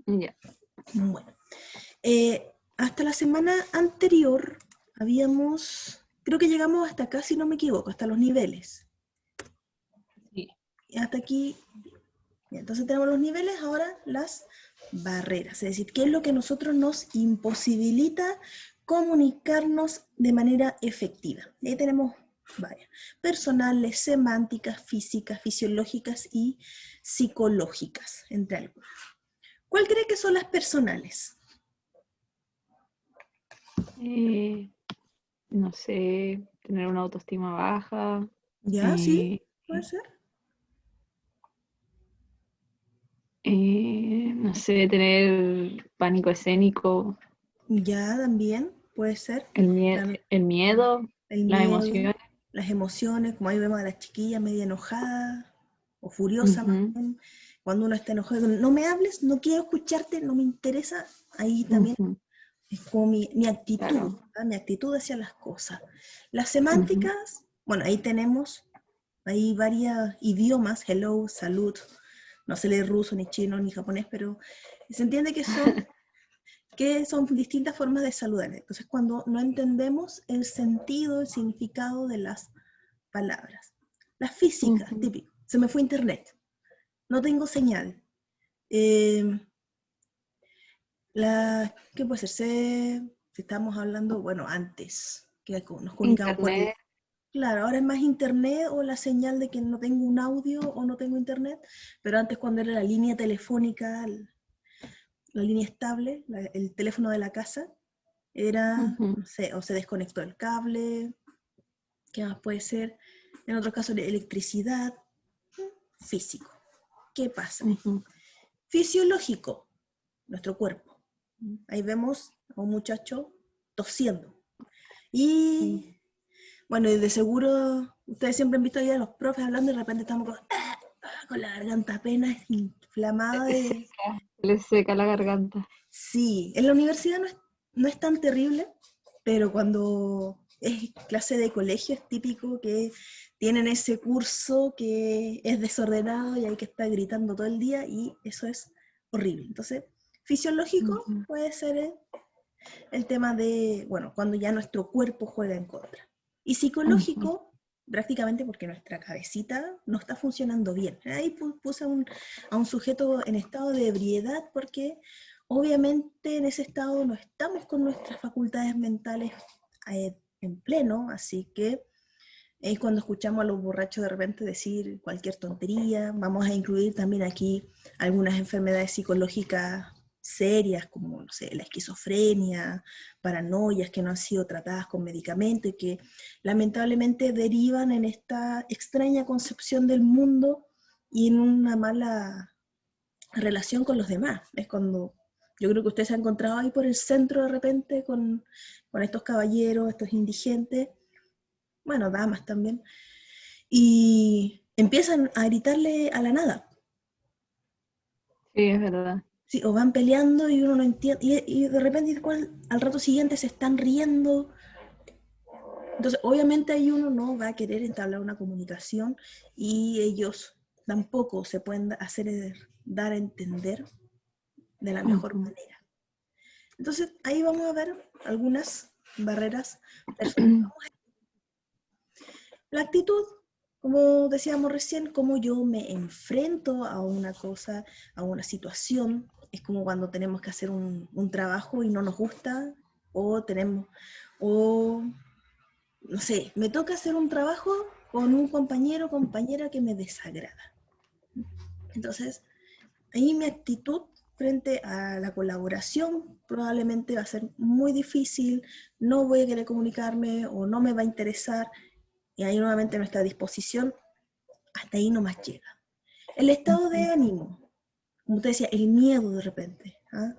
Ya. Bueno, hasta la semana anterior creo que llegamos hasta acá, si no me equivoco, hasta los niveles. Sí. Y hasta aquí, entonces tenemos los niveles, ahora las barreras. Es decir, qué es lo que a nosotros nos imposibilita comunicarnos de manera efectiva. Y ahí tenemos varias: personales, semánticas, físicas, fisiológicas y psicológicas, entre algunas. ¿Cuál cree que son las personales? No sé, tener una autoestima baja, ¿Ya? ¿Sí? eh, ¿Puede ser? no sé, tener pánico escénico, Ya, también puede ser. La- el miedo, el las miedo, emociones. las emociones, como ahí vemos a las chiquillas media enojada o furiosa más Ujú, bien. Cuando uno está enojado, no me hables, no quiero escucharte, no me interesa. Ahí también ujú, es como mi actitud, claro. ¿ah? Mi actitud hacia las cosas. Las Ujú, semánticas, bueno, ahí tenemos, hay varios idiomas: hello, salud, no se lee ruso, ni chino, ni japonés, pero se entiende que son distintas formas de saludar. Entonces, cuando no entendemos el sentido, el significado de las palabras. La física, ujú. típico. Se me fue internet. No tengo señal. Eh, ¿Qué puede ser? Si estamos hablando, bueno, antes, que nos comunicamos por el... Internet, Claro, ahora es más internet o la señal de que no tengo un audio o no tengo internet, pero antes, cuando era la línea telefónica, la línea estable, el teléfono de la casa, era, ujú, no sé, o se desconectó el cable. ¿Qué más puede ser? En otros casos, de electricidad. Físico. ¿Qué pasa ahí? ujú. Fisiológico, nuestro cuerpo. Ahí vemos a un muchacho tosiendo. Mm. Y bueno, y de seguro ustedes siempre han visto ahí a los profes hablando y de repente estamos con la garganta apenas inflamada de... Le seca la garganta. Sí, en la universidad no es tan terrible, pero cuando es clase de colegio es típico que tienen ese curso que es desordenado y hay que estar gritando todo el día, y eso es horrible. Entonces, fisiológico Ujú, puede ser el tema de, bueno, cuando ya nuestro cuerpo juega en contra. Y ujú. psicológico, prácticamente porque nuestra cabecita no está funcionando bien. Ahí puse a un sujeto en estado de ebriedad porque obviamente en ese estado no estamos con nuestras facultades mentales en pleno, así que es cuando escuchamos a los borrachos de repente decir cualquier tontería. Vamos a incluir también aquí algunas enfermedades psicológicas serias, como, no sé, la esquizofrenia, paranoias que no han sido tratadas con medicamentos y que lamentablemente derivan en esta extraña concepción del mundo y en una mala relación con los demás. Es cuando yo creo que usted se ha encontrado ahí por el centro de repente con estos caballeros, estos indigentes, bueno, damas también, y empiezan a gritarle a la nada. Sí, es verdad. Sí, o van peleando y uno no entiende, y de repente igual, al rato siguiente se están riendo. Entonces, obviamente ahí uno no va a querer entablar una comunicación y ellos tampoco se pueden dar a entender de la mejor Ujú. manera. Entonces, ahí vamos a ver algunas barreras personales. La actitud, como decíamos recién, cómo yo me enfrento a una cosa, a una situación. Es como cuando tenemos que hacer un trabajo y no nos gusta, o no sé, me toca hacer un trabajo con un compañero o compañera que me desagrada. Entonces, ahí mi actitud frente a la colaboración probablemente va a ser muy difícil, no voy a querer comunicarme o no me va a interesar, y ahí nuevamente nuestra disposición hasta ahí nomás llega. El estado de Ujú. ánimo, como usted decía, el miedo de repente. ¿Ah?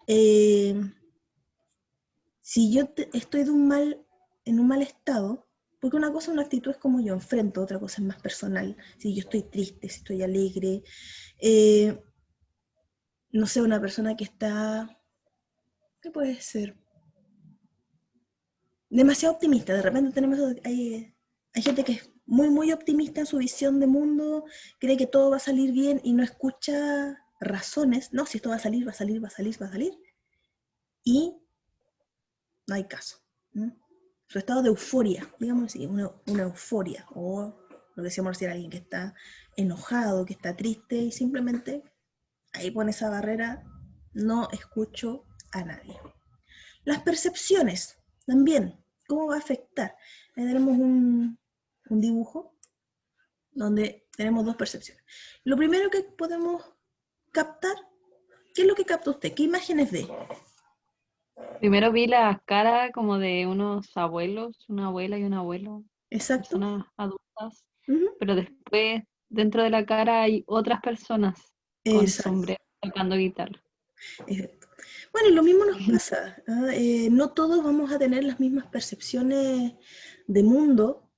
Eh, si yo estoy en un mal estado, porque una cosa, una actitud es como yo enfrento, otra cosa es más personal. Si yo estoy triste, si estoy alegre, eh, no sé, una persona que está, ¿qué puede ser? Demasiado optimista. De repente hay gente que es muy optimista en su visión de mundo, cree que todo va a salir bien y no escucha razones, no, si esto va a salir, va a salir, va a salir, va a salir, y no hay caso. Su estado de euforia, digamos así, una euforia, o lo que decíamos decir, alguien que está enojado, que está triste, y simplemente ahí pone esa barrera, no escucho a nadie. Las percepciones, también, ¿cómo va a afectar? Ahí tenemos un dibujo donde tenemos dos percepciones. Lo primero que podemos captar, ¿qué es lo que capta usted? ¿Qué imágenes ve? Primero vi la cara como de unos abuelos, una abuela y un abuelo, Exacto. personas adultas, Uh-huh. pero después dentro de la cara hay otras personas con Exacto. sombrero tocando guitarra. Exacto. Bueno, y lo mismo nos pasa. No todos vamos a tener las mismas percepciones de mundo,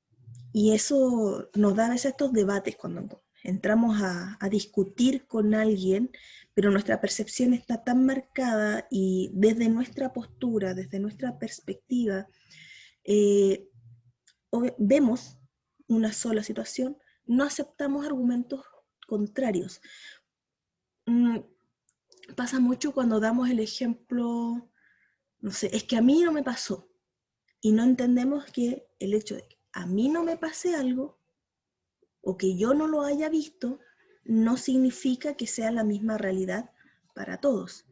y eso nos da a veces estos debates cuando entramos a discutir con alguien, pero nuestra percepción está tan marcada y desde nuestra postura, desde nuestra perspectiva, eh, vemos una sola situación, no aceptamos argumentos contrarios. Pasa mucho cuando damos el ejemplo, no sé, es que a mí no me pasó, y no entendemos que el hecho de que a mí no me pase algo o que yo no lo haya visto no significa que sea la misma realidad para todos.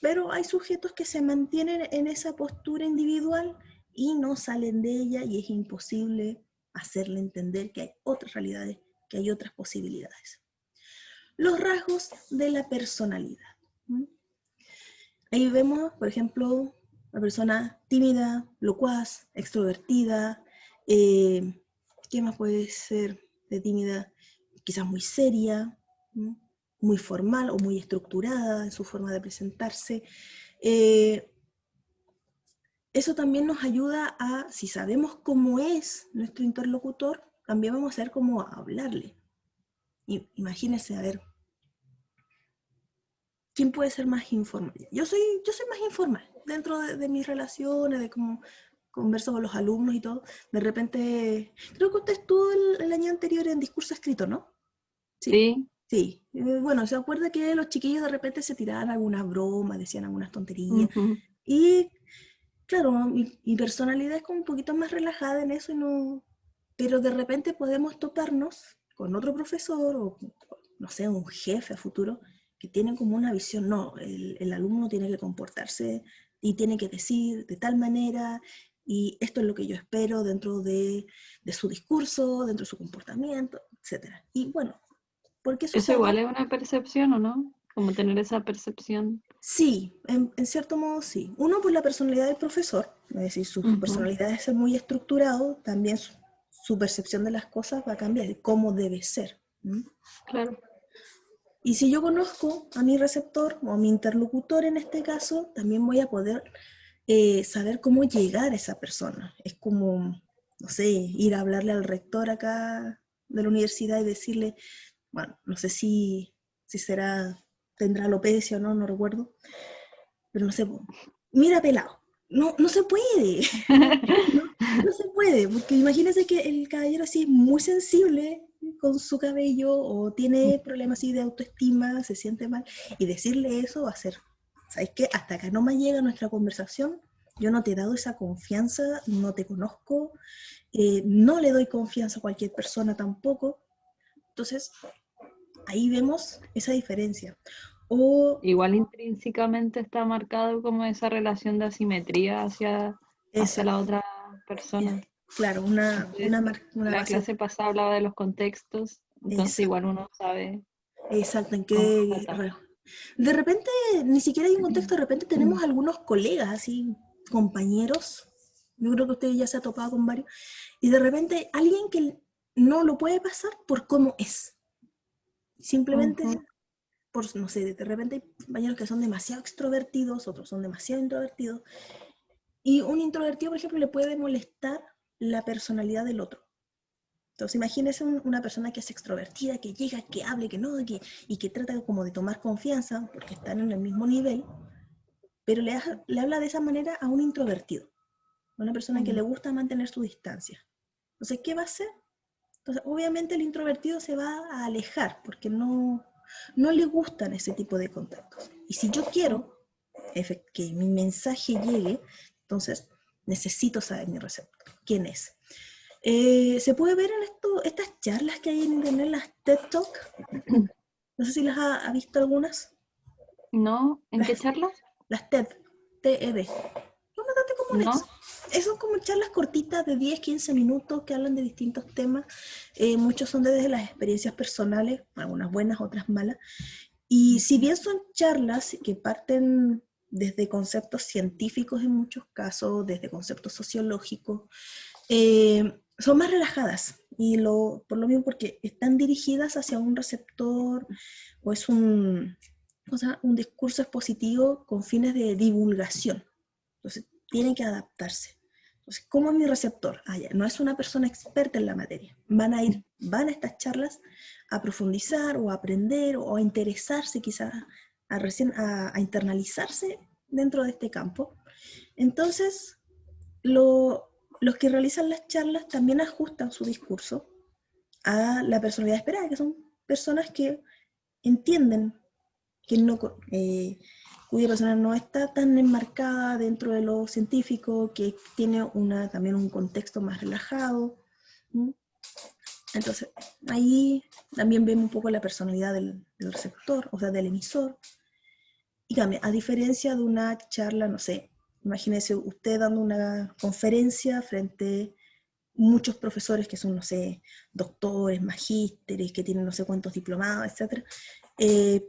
Pero hay sujetos que se mantienen en esa postura individual y no salen de ella, y es imposible hacerle entender que hay otras realidades, que hay otras posibilidades. Los rasgos de la personalidad. Ahí vemos, por ejemplo, una persona tímida, locuaz, extrovertida. ¿Qué más puede ser de tímida? Quizás muy seria, muy formal o muy estructurada en su forma de presentarse. Eso también nos ayuda a, si sabemos cómo es nuestro interlocutor, también vamos a saber cómo hablarle. Imagínense, a ver, ¿quién puede ser más informal? Yo soy más informal dentro de mis relaciones, de cómo converso con los alumnos y todo. De repente, creo que usted estuvo el año anterior en discurso escrito, ¿no? Sí. Sí, Sí. Bueno, se acuerda que los chiquillos de repente se tiraban algunas bromas, decían algunas tonterías. ujú. Y claro, mi personalidad es como un poquito más relajada en eso, y no, pero de repente podemos toparnos con otro profesor o, no sé, un jefe a futuro que tiene como una visión, no, el alumno tiene que comportarse y tiene que decir de tal manera, y esto es lo que yo espero dentro de su discurso, dentro de su comportamiento, etcétera. Y bueno, porque eso Eso se igual adapta. es una percepción, ¿o no? Como tener esa percepción. Sí, en cierto modo sí. Uno, por la personalidad del profesor, es decir, su Ujú, personalidad es ser muy estructurado, también su percepción de las cosas va a cambiar, de cómo debe ser. claro. Y si yo conozco a mi receptor o a mi interlocutor en este caso, también voy a poder saber cómo llegar a esa persona. Es como, no sé, ir a hablarle al rector acá de la universidad y decirle, bueno, no sé si tendrá alopecia o no, no recuerdo, pero no sé, mira pelado, no se puede, no, no se puede, porque imagínense que el caballero así es muy sensible con su cabello o tiene problemas así de autoestima, se siente mal, y decirle eso va a ser, ¿sabes qué? Hasta acá no me llega nuestra conversación, yo no te he dado esa confianza, no te conozco, no le doy confianza a cualquier persona tampoco, entonces ahí vemos esa diferencia. O Igual intrínsecamente está marcado como esa relación de asimetría hacia esa, la otra persona. claro, Entonces, una la base. clase pasada hablaba de los contextos, entonces Exacto, igual uno sabe exacto, en cómo qué. tratar. De repente, ni siquiera hay un contexto, de repente tenemos algunos colegas, así, compañeros, yo creo que usted ya se ha topado con varios, y de repente alguien que no lo puede pasar por cómo es. Simplemente Ujú. por, no sé, de repente hay compañeros que son demasiado extrovertidos, otros son demasiado introvertidos, y un introvertido, por ejemplo, le puede molestar la personalidad del otro. Entonces imagínese una persona que es extrovertida, que llega, que hable, que no, y que trata como de tomar confianza porque están en el mismo nivel, pero le habla de esa manera a un introvertido, a una persona que le gusta mantener su distancia. Entonces, ¿qué va a hacer? Entonces, obviamente el introvertido se va a alejar porque no, no le gustan ese tipo de contactos. Y si yo quiero que mi mensaje llegue, entonces necesito saber mi receptor. ¿Quién es? Se puede ver en estas charlas que hay en internet, las TED Talk. No sé si las ha visto algunas. ¿No? ¿En qué Las, charlas? las TED, TED. Son bastante comunes. No. Son como charlas cortitas de 10, 15 minutos que hablan de distintos temas. Muchos son desde las experiencias personales, algunas buenas, otras malas. Y si bien son charlas que parten desde conceptos científicos en muchos casos, desde conceptos sociológicos, son más relajadas. Y por lo mismo porque están dirigidas hacia un receptor o es un discurso expositivo con fines de divulgación. Entonces, tienen que adaptarse. Entonces, ¿cómo es mi receptor? No es una persona experta en la materia. Van a estas charlas a profundizar o a aprender o a interesarse quizás, a internalizarse dentro de este campo. Entonces, los que realizan las charlas también ajustan su discurso a la personalidad esperada, que son personas que entienden que cuya persona no está tan enmarcada dentro de lo científico, que tiene también un contexto más relajado. ¿Mm? Entonces, ahí también vemos un poco la personalidad del receptor, o sea, del emisor. Y cambia, a diferencia de una charla, no sé, imagínese usted dando una conferencia frente a muchos profesores que son, no sé, doctores, magísteres, que tienen no sé cuántos diplomados, etc.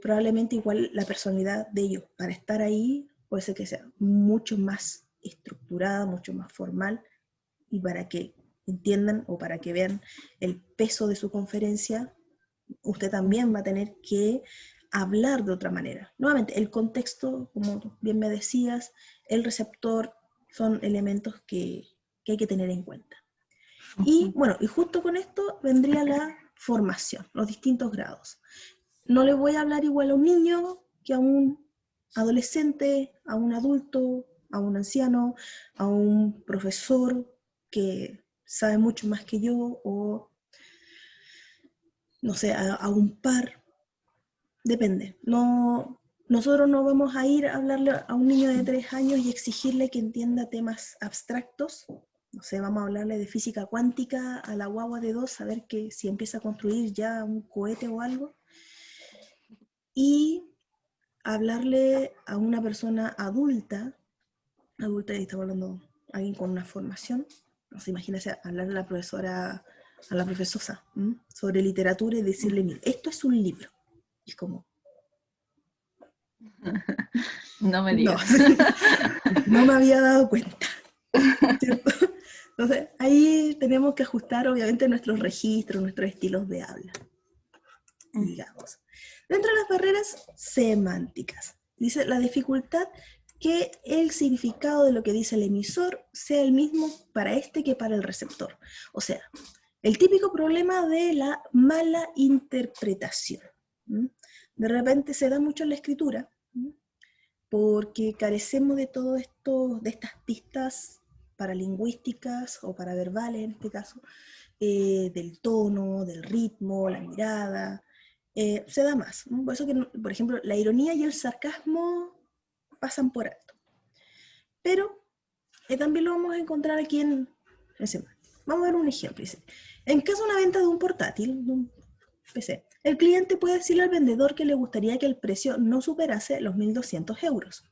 Probablemente igual la personalidad de ellos para estar ahí puede ser que sea mucho más estructurada, mucho más formal, y para que entiendan o para que vean el peso de su conferencia, usted también va a tener que hablar de otra manera. Nuevamente, el contexto, como bien me decías, el receptor, son elementos que hay que tener en cuenta. Y bueno, y justo con esto vendría la formación, los distintos grados. No le voy a hablar igual a un niño que a un adolescente, a un adulto, a un anciano, a un profesor que sabe mucho más que yo, o no sé, a un par. Depende. No, nosotros no vamos a ir a hablarle a un niño de 3 años y exigirle que entienda temas abstractos. No sé, vamos a hablarle de física cuántica a la guagua de 2, a ver que si empieza a construir ya un cohete o algo. Y hablarle a una persona adulta, y estamos hablando de alguien con una formación, no sé, imagínese hablarle a la profesora, a la profesora, sobre literatura y decirle, mire, esto es un libro. Y es como, No me no, digas. no me había dado cuenta, ¿cierto? Entonces, ahí tenemos que ajustar, obviamente, nuestros registros, nuestros estilos de habla, digamos. Dentro de las barreras semánticas, dice la dificultad que el significado de lo que dice el emisor sea el mismo para este que para el receptor. O sea, el típico problema de la mala interpretación. De repente se da mucho en la escritura, porque carecemos de todo esto, de estas pistas paralingüísticas o paraverbales en este caso, del tono, del ritmo, la mirada, se da más. Por eso que, por ejemplo, la ironía y el sarcasmo pasan por alto. Pero también lo vamos a encontrar aquí en ese. Vamos a ver un ejemplo. Dice, en caso de una venta de un portátil, de un PC, el cliente puede decirle al vendedor que le gustaría que el precio no superase los 1.200 euros.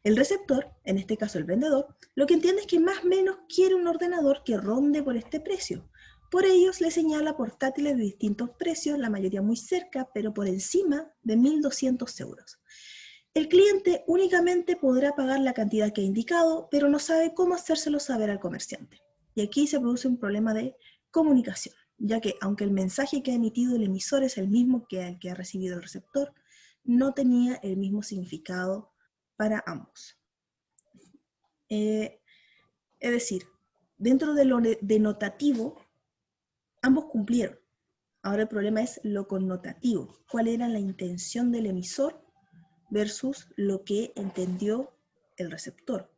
El receptor, en este caso el vendedor, lo que entiende es que más o menos quiere un ordenador que ronde por este precio. Por ello le señala portátiles de distintos precios, la mayoría muy cerca, pero por encima de 1.200 euros. El cliente únicamente podrá pagar la cantidad que ha indicado, pero no sabe cómo hacérselo saber al comerciante. Y aquí se produce un problema de comunicación, ya que aunque el mensaje que ha emitido el emisor es el mismo que el que ha recibido el receptor, no tenía el mismo significado para ambos. Es decir, dentro de lo denotativo, ambos cumplieron. Ahora el problema es lo connotativo. ¿Cuál era la intención del emisor versus lo que entendió el receptor?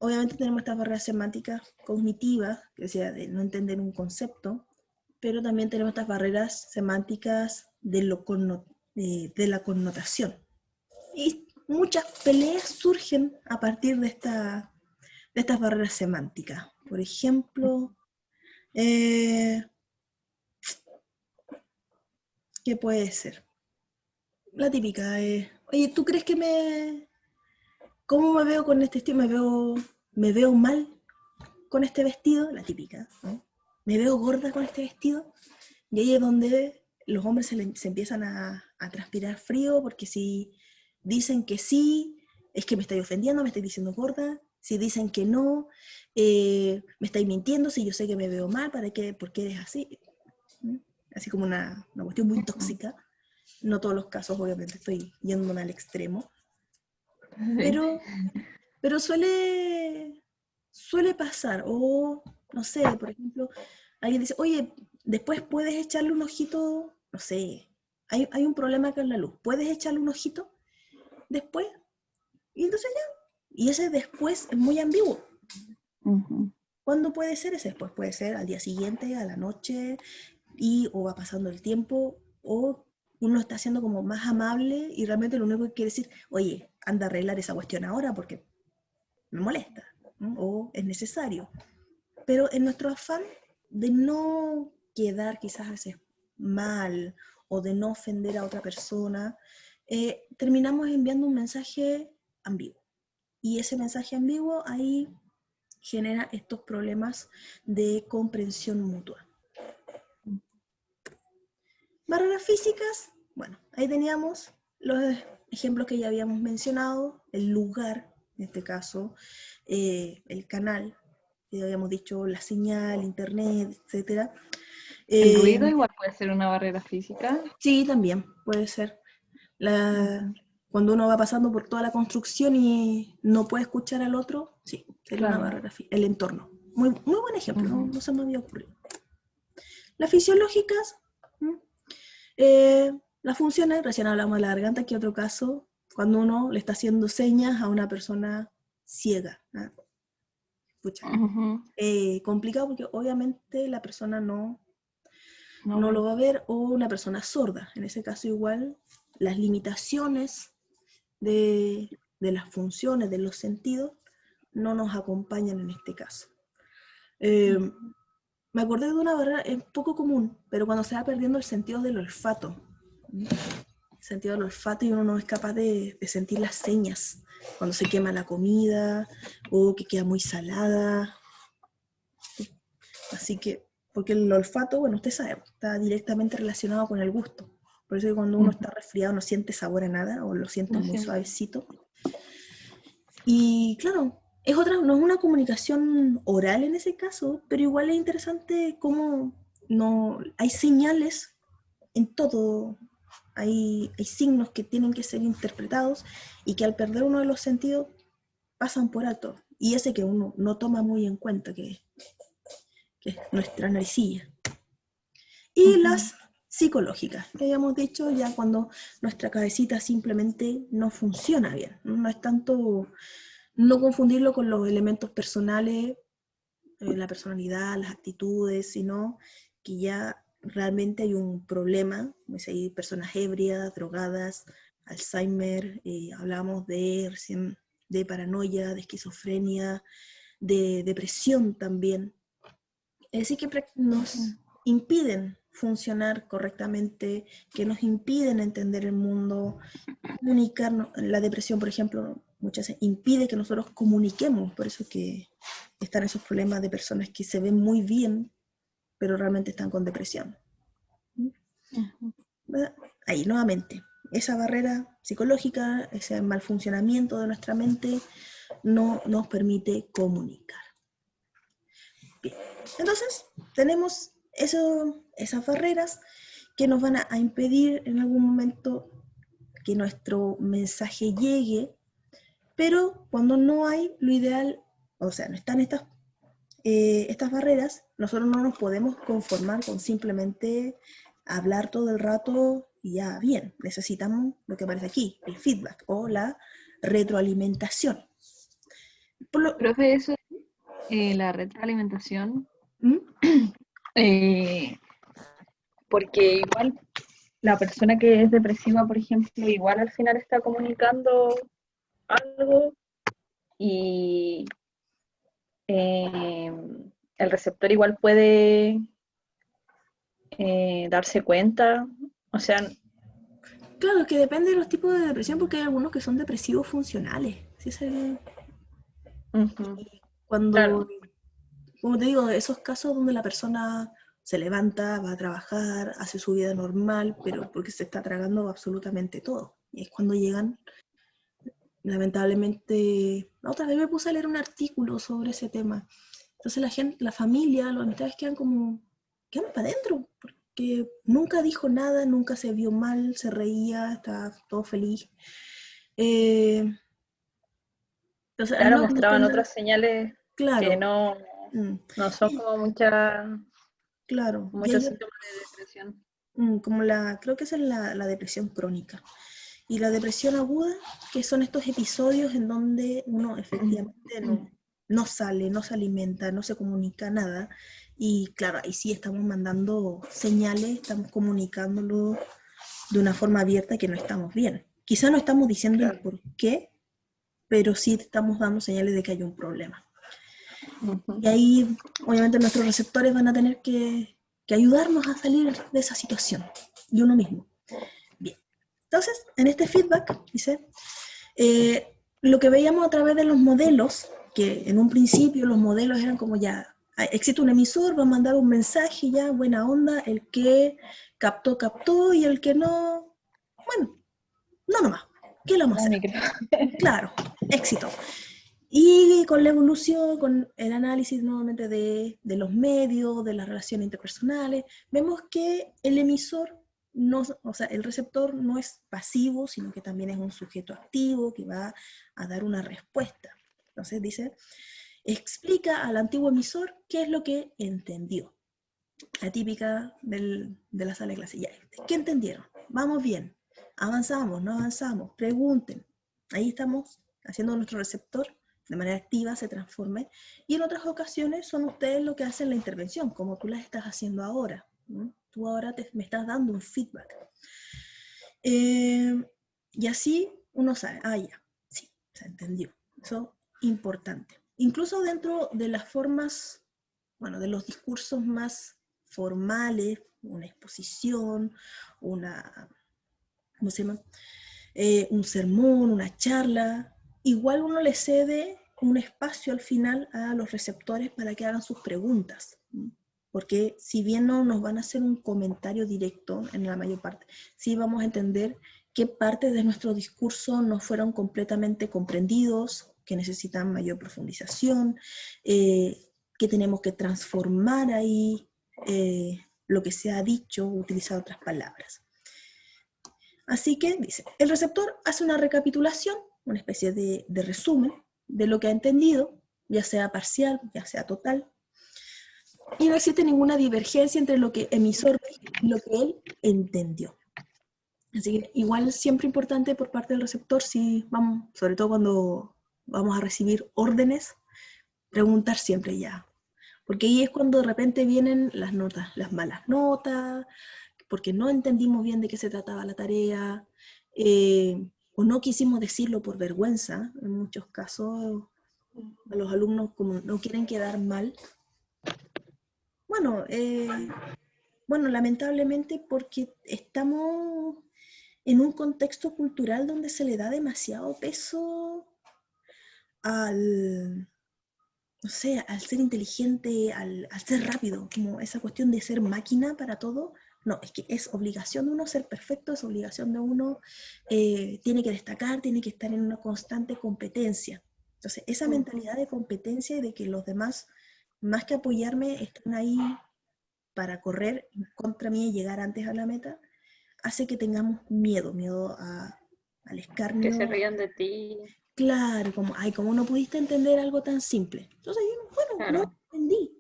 Obviamente tenemos estas barreras semánticas cognitivas, que sea de no entender un concepto, pero también tenemos estas barreras semánticas de la connotación. Y muchas peleas surgen a partir de estas barreras semánticas. Por ejemplo, ¿qué puede ser? La típica es, oye, ¿tú crees que cómo me veo con este estilo? ¿Me veo mal con este vestido? La típica, ¿no? ¿Me veo gorda con este vestido? Y ahí es donde los hombres se empiezan a transpirar frío, porque si dicen que sí, es que me estáis ofendiendo, me estáis diciendo gorda. Si dicen que no, me estáis mintiendo, si yo sé que me veo mal, ¿por qué eres así? ¿Mm? Así como una cuestión muy tóxica. No todos los casos, obviamente, estoy yéndome al extremo. Sí. Pero suele pasar. O, no sé, por ejemplo, alguien dice, oye, después puedes echarle un ojito, no sé, hay un problema con la luz, ¿puedes echarle un ojito después? Y entonces ya. Y ese después es muy ambiguo. Ujú. ¿Cuándo puede ser ese después? Puede ser al día siguiente, a la noche, o va pasando el tiempo, o uno está siendo como más amable y realmente lo único que quiere decir, oye, anda a arreglar esa cuestión ahora porque me molesta, ¿no? O es necesario. Pero en nuestro afán de no quedar quizás a veces mal o de no ofender a otra persona, terminamos enviando un mensaje ambiguo. Y ese mensaje ambiguo ahí genera estos problemas de comprensión mutua. Barreras físicas, bueno, ahí teníamos los ejemplos que ya habíamos mencionado, el lugar, en este caso, el canal, que habíamos dicho la señal, internet, etcétera. El ruido igual puede ser una barrera física. Sí, también puede ser. La, Ujú. Cuando uno va pasando por toda la construcción y no puede escuchar al otro, sí, sería una Claro. barrera física. El entorno. Muy, muy buen ejemplo, Ujú. no se me había ocurrido. Las fisiológicas, las funciones, recién hablamos de la garganta, que otro caso, cuando uno le está haciendo señas a una persona ciega. ¿Ah? Escucha. Ujú. Complicado porque obviamente la persona No no lo ve. va a ver, o una persona sorda. En ese caso igual, las limitaciones de las funciones, de los sentidos, no nos acompañan en este caso. Eh, Ujú. Me acordé de una barrera, es poco común, pero cuando se va perdiendo el sentido del olfato. El sentido del olfato y uno no es capaz de sentir las señas cuando se quema la comida o que queda muy salada. Así que, porque el olfato, bueno, usted sabe, está directamente relacionado con el gusto. Por eso que cuando uno Ujú. está resfriado no siente sabor a nada o lo siente No muy siento. suavecito. Y claro, no es una comunicación oral en ese caso, pero igual es interesante cómo no, hay señales en todo, hay signos que tienen que ser interpretados y que al perder uno de los sentidos pasan por alto. Y ese que uno no toma muy en cuenta, que es nuestra naricilla. Y Ujú. las psicológicas, que habíamos dicho ya cuando nuestra cabecita simplemente no funciona bien. No es tanto no confundirlo con los elementos personales, la personalidad, las actitudes, sino que ya realmente hay un problema, pues hay personas ebrias, drogadas, Alzheimer, hablamos de recién de paranoia, de esquizofrenia, de depresión también. Es decir, que nos impiden funcionar correctamente, que nos impiden entender el mundo, comunicarnos. La depresión, por ejemplo, muchas veces impide que nosotros comuniquemos, por eso que están esos problemas de personas que se ven muy bien, pero realmente están con depresión. Ujú. Ahí, nuevamente, esa barrera psicológica, ese mal funcionamiento de nuestra mente, no nos permite comunicar. Bien. Entonces, tenemos esas barreras que nos van a impedir en algún momento que nuestro mensaje llegue, pero cuando no hay, lo ideal, o sea, no están estas barreras, nosotros no nos podemos conformar con simplemente hablar todo el rato y ya bien. Necesitamos lo que aparece aquí, el feedback o la retroalimentación. Por lo, Profe, eso, la retroalimentación, ¿Mm? eh, porque igual la persona que es depresiva, por ejemplo, igual al final está comunicando algo y eh, el receptor igual puede darse cuenta, o sea, Claro, que depende de los tipos de depresión, porque hay algunos que son depresivos funcionales. Sí, uh-huh, cuando, claro, como te digo, esos casos donde la persona se levanta, va a trabajar, hace su vida normal, pero porque se está tragando absolutamente todo. Y es cuando llegan, lamentablemente, la otra vez me puse a leer un artículo sobre ese tema. Entonces la gente, la familia, los amistades quedan para adentro, porque nunca dijo nada, nunca se vio mal, se reía, estaba todo feliz. Eh, entonces al claro, no mostraban entender, otras señales que claro, no, mm, no son como claro, y muchos hay síntomas de depresión. como creo que esa es la depresión crónica. Y la depresión aguda, que son estos episodios en donde uno efectivamente no sale, no se alimenta, no se comunica nada. Y claro, ahí sí estamos mandando señales, estamos comunicándolo de una forma abierta que no estamos bien. Quizá no estamos diciendo el Claro. por qué, pero sí estamos dando señales de que hay un problema. Uh-huh. Y ahí, obviamente, nuestros receptores van a tener que ayudarnos a salir de esa situación, de uno mismo. Bien. Entonces, en este feedback, dice, lo que veíamos a través de los modelos, que en un principio los modelos eran como ya, existe un emisor, va a mandar un mensaje, ya, buena onda, el que captó, captó, y el que no, bueno, no nomás, ¿qué le vamos a La hacer? micro. Claro, éxito. Y con la evolución, con el análisis nuevamente de los medios, de las relaciones interpersonales, vemos que el emisor, no, o sea, el receptor no es pasivo, sino que también es un sujeto activo que va a dar una respuesta. Entonces dice, explica al antiguo emisor qué es lo que entendió. La típica de la sala de clase. Ya, ¿qué entendieron? Vamos bien. Avanzamos, no avanzamos. Pregunten. Ahí estamos haciendo nuestro receptor de manera activa, se transforme. Y en otras ocasiones son ustedes los que hacen la intervención, como tú la estás haciendo ahora. ¿No? Tú ahora me estás dando un feedback. Eh, y así uno sabe, ya, sí, se entendió. Eso es importante. Incluso dentro de las formas, bueno, de los discursos más formales, una exposición, una, ¿cómo se llama? Un sermón, una charla, igual uno le cede un espacio al final a los receptores para que hagan sus preguntas. Porque si bien no nos van a hacer un comentario directo en la mayor parte, sí vamos a entender qué partes de nuestro discurso no fueron completamente comprendidos, que necesitan mayor profundización, que tenemos que transformar ahí lo que se ha dicho, utilizar otras palabras. Así que dice, el receptor hace una recapitulación, una especie de resumen de lo que ha entendido, ya sea parcial, ya sea total, y no existe ninguna divergencia entre lo que el emisor dijo y lo que él entendió. Así que igual siempre importante por parte del receptor, si vamos, sobre todo cuando vamos a recibir órdenes, preguntar siempre ya. Porque ahí es cuando de repente vienen las notas, las malas notas, porque no entendimos bien de qué se trataba la tarea, o no quisimos decirlo por vergüenza. En muchos casos a los alumnos como no quieren quedar mal. Bueno, bueno, lamentablemente porque estamos en un contexto cultural donde se le da demasiado peso al, no sé, al ser inteligente, al ser rápido, como esa cuestión de ser máquina para todo. No, es que es obligación de uno ser perfecto, es obligación de uno, tiene que destacar, tiene que estar en una constante competencia. Entonces, esa Uh-huh. mentalidad de competencia y de que los demás, más que apoyarme, están ahí para correr contra mí y llegar antes a la meta, hace que tengamos miedo, al Que se escarnio. rían de ti, Claro, como, ay, ¿cómo no pudiste entender algo tan simple? Entonces, bueno, no claro. entendí.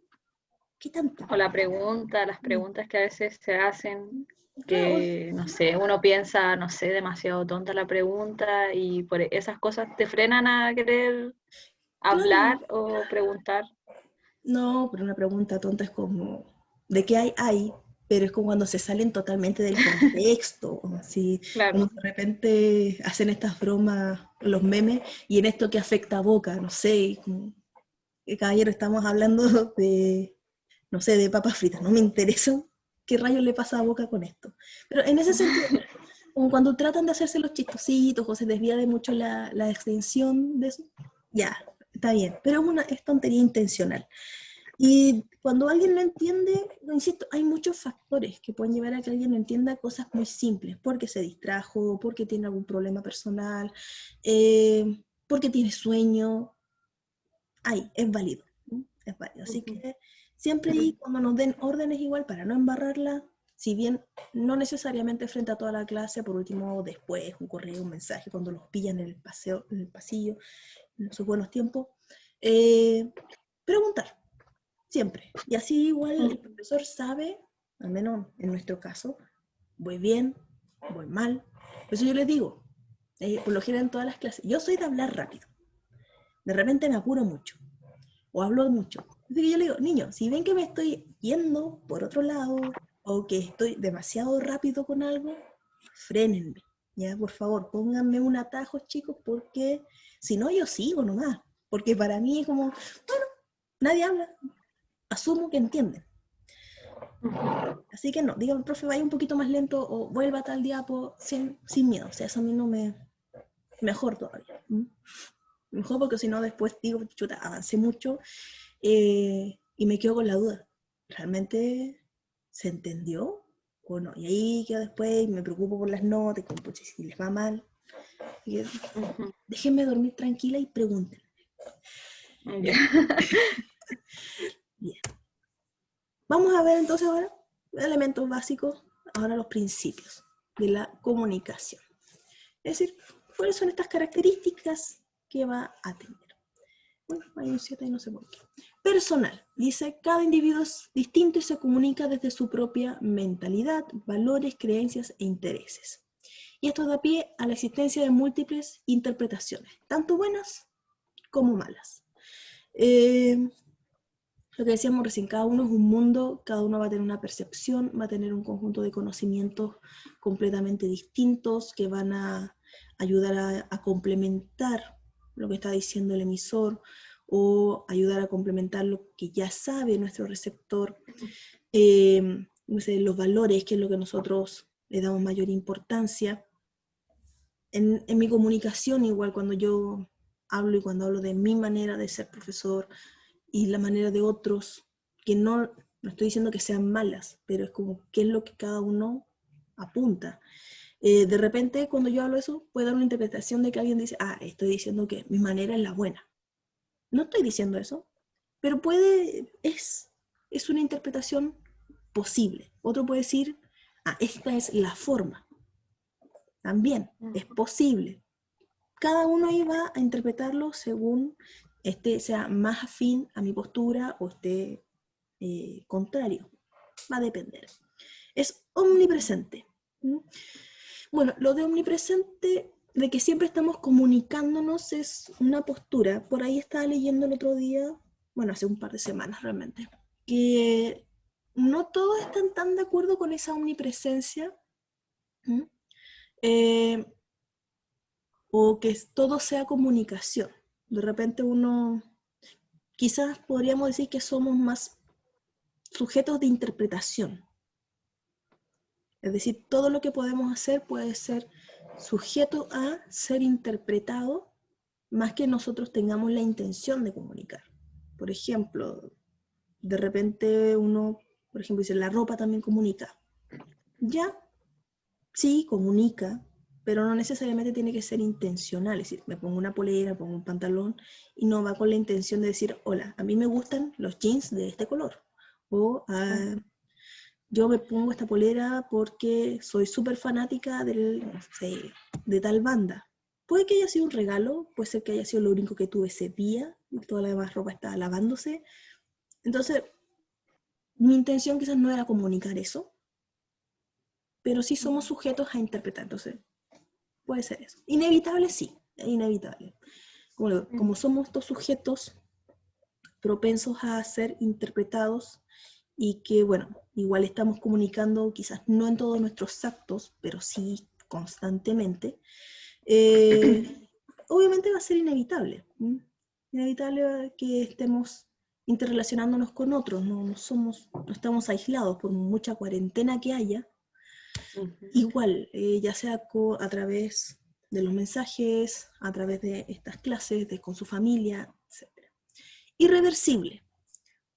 ¿Qué tanto? O la pregunta, las Mm, preguntas que a veces se hacen, claro, que no sé, uno piensa, no sé, demasiado tonta la pregunta y por esas cosas te frenan a querer claro. hablar o preguntar. No, pero una pregunta tonta es como, ¿de qué hay? Hay. pero es como cuando se salen totalmente del contexto, así, Claro. como de repente hacen estas bromas, los memes, y en esto que afecta a Boca, no sé, y como, caballero, estamos hablando de, no sé, de papas fritas, no me interesa qué rayos le pasa a Boca con esto. Pero en ese sentido, como cuando tratan de hacerse los chistositos o se desvía de mucho la extensión de eso, ya, está bien, pero es tontería intencional. Y cuando alguien lo entiende, insisto, hay muchos factores que pueden llevar a que alguien entienda cosas muy simples, porque se distrajo, porque tiene algún problema personal, porque tiene sueño. Es válido, ¿no? Es válido. Así que siempre ahí, cuando nos den órdenes igual, para no embarrarla, si bien no necesariamente frente a toda la clase, por último después, un correo, un mensaje, cuando los pillan en el paseo, en el pasillo, en sus buenos tiempos, preguntar. Siempre. Y así igual el profesor sabe, al menos en nuestro caso, voy bien, voy mal. Por eso yo les digo, por lo general en todas las clases, yo soy de hablar rápido. De repente me apuro mucho, o hablo mucho. Así que yo le digo, niños, si ven que me estoy yendo por otro lado, o que estoy demasiado rápido con algo, frénenme. Ya, por favor, pónganme un atajo, chicos, porque si no yo sigo nomás. Porque para mí es como, bueno, nadie habla, asumo que entienden. Así que no, diga, profe, vaya un poquito más lento o vuelva tal diapo sin miedo. O sea, eso a mí no me... Mejor todavía. Mejor porque si no después digo, chuta, avancé mucho y me quedo con la duda. ¿Realmente se entendió o no? Y ahí quedo después y me preocupo por las notas, como, pucha, si les va mal. Y déjenme dormir tranquila y pregunten. Ya. Bien. Vamos a ver entonces ahora elementos básicos, ahora los principios de la comunicación. Es decir, ¿cuáles son estas características que va a tener? Bueno, hay un 7 y no sé por qué. Personal. Dice, cada individuo es distinto y se comunica desde su propia mentalidad, valores, creencias e intereses. Y esto da pie a la existencia de múltiples interpretaciones, tanto buenas como malas. Lo que decíamos recién, cada uno es un mundo, cada uno va a tener una percepción, va a tener un conjunto de conocimientos completamente distintos que van a ayudar a complementar lo que está diciendo el emisor o ayudar a complementar lo que ya sabe nuestro receptor. No sé, los valores, que es lo que nosotros le damos mayor importancia. En mi comunicación, igual cuando yo hablo y cuando hablo de mi manera de ser profesor, y la manera de otros, que no estoy diciendo que sean malas, pero es como qué es lo que cada uno apunta. De repente, cuando yo hablo eso, puede dar una interpretación de que alguien dice, estoy diciendo que mi manera es la buena. No estoy diciendo eso, pero es una interpretación posible. Otro puede decir, esta es la forma. También es posible. Cada uno ahí va a interpretarlo según sea más afín a mi postura o esté contrario. Va a depender. Es omnipresente. Bueno, lo de omnipresente, de que siempre estamos comunicándonos, es una postura. Por ahí estaba leyendo el otro día, bueno, hace un par de semanas realmente, que no todos están tan de acuerdo con esa omnipresencia. O que todo sea comunicación. De repente quizás podríamos decir que somos más sujetos de interpretación. Es decir, todo lo que podemos hacer puede ser sujeto a ser interpretado más que nosotros tengamos la intención de comunicar. Por ejemplo, de repente por ejemplo, dice, la ropa también comunica. Ya, sí, comunica, pero no necesariamente tiene que ser intencional. Es decir, me pongo una polera, pongo un pantalón y no va con la intención de decir, hola, a mí me gustan los jeans de este color. O yo me pongo esta polera porque soy súper fanática no sé, de tal banda. Puede que haya sido un regalo, puede ser que haya sido lo único que tuve ese día y toda la demás ropa estaba lavándose. Entonces, mi intención quizás no era comunicar eso, pero sí somos sujetos a interpretar. Entonces, puede ser eso. Inevitable, sí, es inevitable. Como somos dos sujetos propensos a ser interpretados y que, bueno, igual estamos comunicando, quizás no en todos nuestros actos, pero sí constantemente, obviamente va a ser inevitable. Inevitable que estemos interrelacionándonos con otros, no estamos aislados por mucha cuarentena que haya. Igual, ya sea a través de los mensajes, a través de estas clases, con su familia, etc. Irreversible.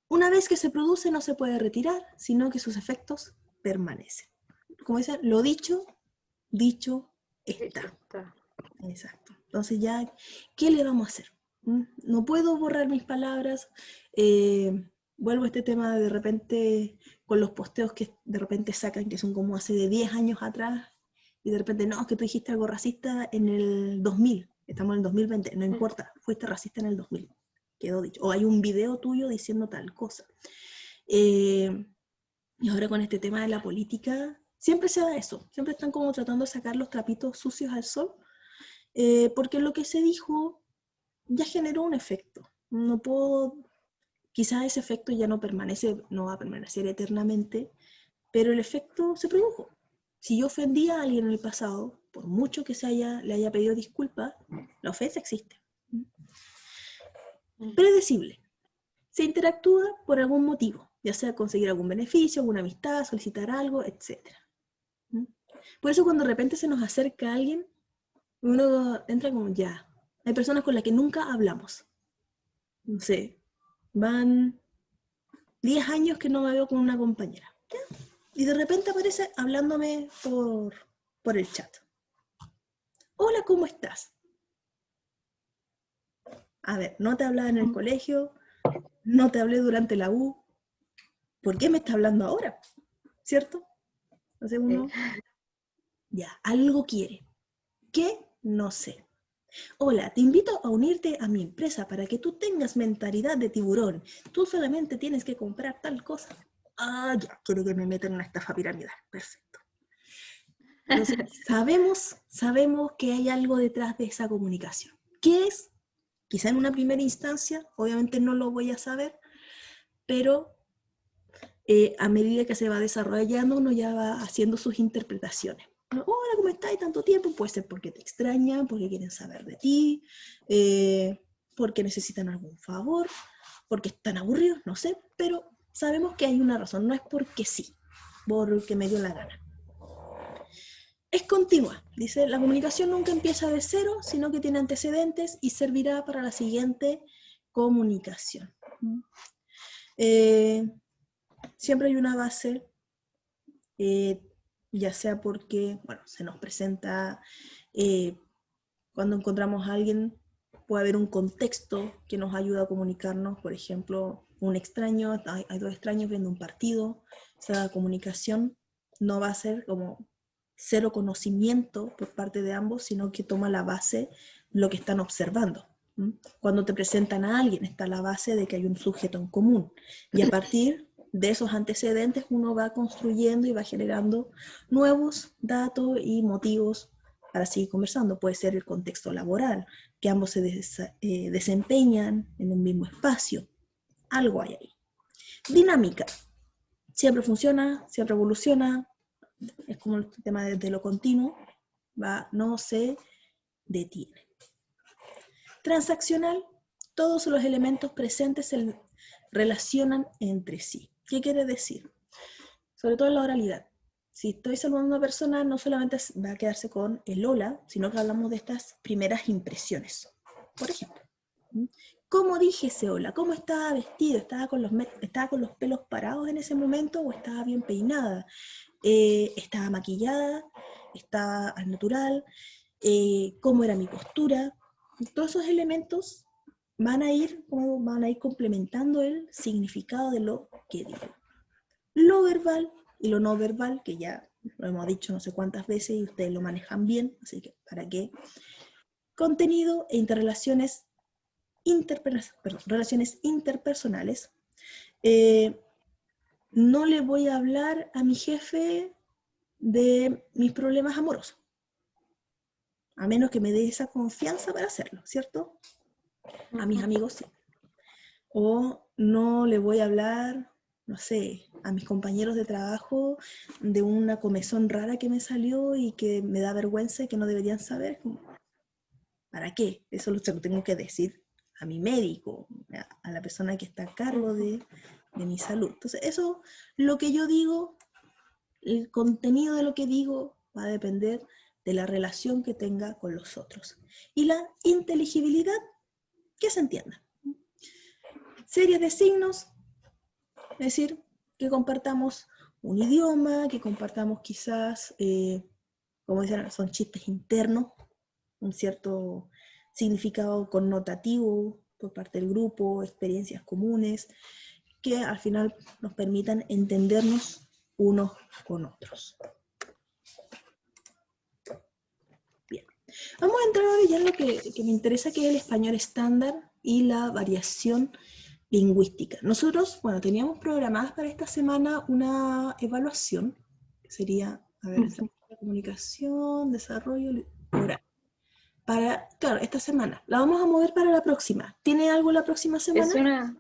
Una vez que se produce no se puede retirar, sino que sus efectos permanecen. Como dicen, lo dicho, dicho está. Exacto. Entonces ya, ¿qué le vamos a hacer? No puedo borrar mis palabras. Vuelvo a este tema de repente con los posteos que de repente sacan, que son como hace de 10 años atrás, y de repente, no, es que tú dijiste algo racista en el 2000, estamos en el 2020, no importa, fuiste racista en el 2000, quedó dicho. O hay un video tuyo diciendo tal cosa. Y ahora con este tema de la política, siempre se da eso, siempre están como tratando de sacar los trapitos sucios al sol, porque lo que se dijo ya generó un efecto. No puedo, quizás ese efecto ya no permanece, no va a permanecer eternamente, pero el efecto se produjo. Si yo ofendí a alguien en el pasado, por mucho que le haya pedido disculpas, la ofensa existe. Predecible. Se interactúa por algún motivo, ya sea conseguir algún beneficio, alguna amistad, solicitar algo, etc. Por eso cuando de repente se nos acerca alguien, uno entra como ya. Hay personas con las que nunca hablamos. No sé, van 10 años que no me veo con una compañera. ¿Ya? Y de repente aparece hablándome por el chat. Hola, ¿cómo estás? A ver, no te hablaba en el colegio, no te hablé durante la U. ¿Por qué me está hablando ahora? ¿Cierto? Entonces uno, ya, algo quiere. ¿Qué? No sé. Hola, te invito a unirte a mi empresa para que tú tengas mentalidad de tiburón. Tú solamente tienes que comprar tal cosa. Ah, ya, quiere que me meta en una estafa piramidal. Perfecto. Entonces, sabemos que hay algo detrás de esa comunicación. ¿Qué es? Quizá en una primera instancia, obviamente no lo voy a saber, pero a medida que se va desarrollando, uno ya va haciendo sus interpretaciones. Hola, ¿cómo estás? ¿Y tanto tiempo? Puede ser porque te extrañan, porque quieren saber de ti, porque necesitan algún favor, porque están aburridos, no sé, pero sabemos que hay una razón, no es porque sí, porque me dio la gana. Es continua, dice, la comunicación nunca empieza de cero, sino que tiene antecedentes y servirá para la siguiente comunicación. Siempre hay una base, ya sea porque, bueno, se nos presenta, cuando encontramos a alguien, puede haber un contexto que nos ayuda a comunicarnos, por ejemplo, un extraño, hay dos extraños viendo un partido, esa comunicación no va a ser como cero conocimiento por parte de ambos, sino que toma la base lo que están observando. Cuando te presentan a alguien está la base de que hay un sujeto en común, y a partir de esos antecedentes uno va construyendo y va generando nuevos datos y motivos para seguir conversando. Puede ser el contexto laboral, que ambos se desempeñan en un mismo espacio. Algo hay ahí. Dinámica. Siempre funciona, siempre evoluciona. Es como el tema de lo continuo. No se detiene. Transaccional. Todos los elementos presentes se relacionan entre sí. ¿Qué quiere decir? Sobre todo en la oralidad. Si estoy saludando a una persona, no solamente va a quedarse con el hola, sino que hablamos de estas primeras impresiones. Por ejemplo, ¿cómo dije ese hola? ¿Cómo estaba vestido? ¿Estaba con los pelos parados en ese momento o estaba bien peinada? ¿Estaba maquillada? ¿Estaba al natural? ¿Cómo era mi postura? Todos esos elementos van a ir complementando el significado de lo que digo. Lo verbal y lo no verbal, que ya lo hemos dicho no sé cuántas veces y ustedes lo manejan bien, así que ¿para qué? Contenido e relaciones interpersonales. No le voy a hablar a mi jefe de mis problemas amorosos, a menos que me dé esa confianza para hacerlo, ¿cierto? A mis amigos sí. O no le voy a hablar no sé, a mis compañeros de trabajo de una comezón rara que me salió y que me da vergüenza y que no deberían saber. Como, ¿para qué? Eso se lo tengo que decir a mi médico, a la persona que está a cargo de mi salud. Entonces, eso, lo que yo digo, el contenido de lo que digo va a depender de la relación que tenga con los otros. Y la inteligibilidad, que se entienda. Series de signos, es decir, que compartamos un idioma, que compartamos quizás, como dicen, son chistes internos, un cierto significado connotativo por parte del grupo, experiencias comunes, que al final nos permitan entendernos unos con otros. Bien, vamos a entrar ahora ya en lo que me interesa, que es el español estándar y la variación lingüística. Nosotros, bueno, teníamos programadas para esta semana una evaluación, que sería, a ver, comunicación, desarrollo oral. Para, claro, esta semana. La vamos a mover para la próxima. ¿Tiene algo la próxima semana? Es una,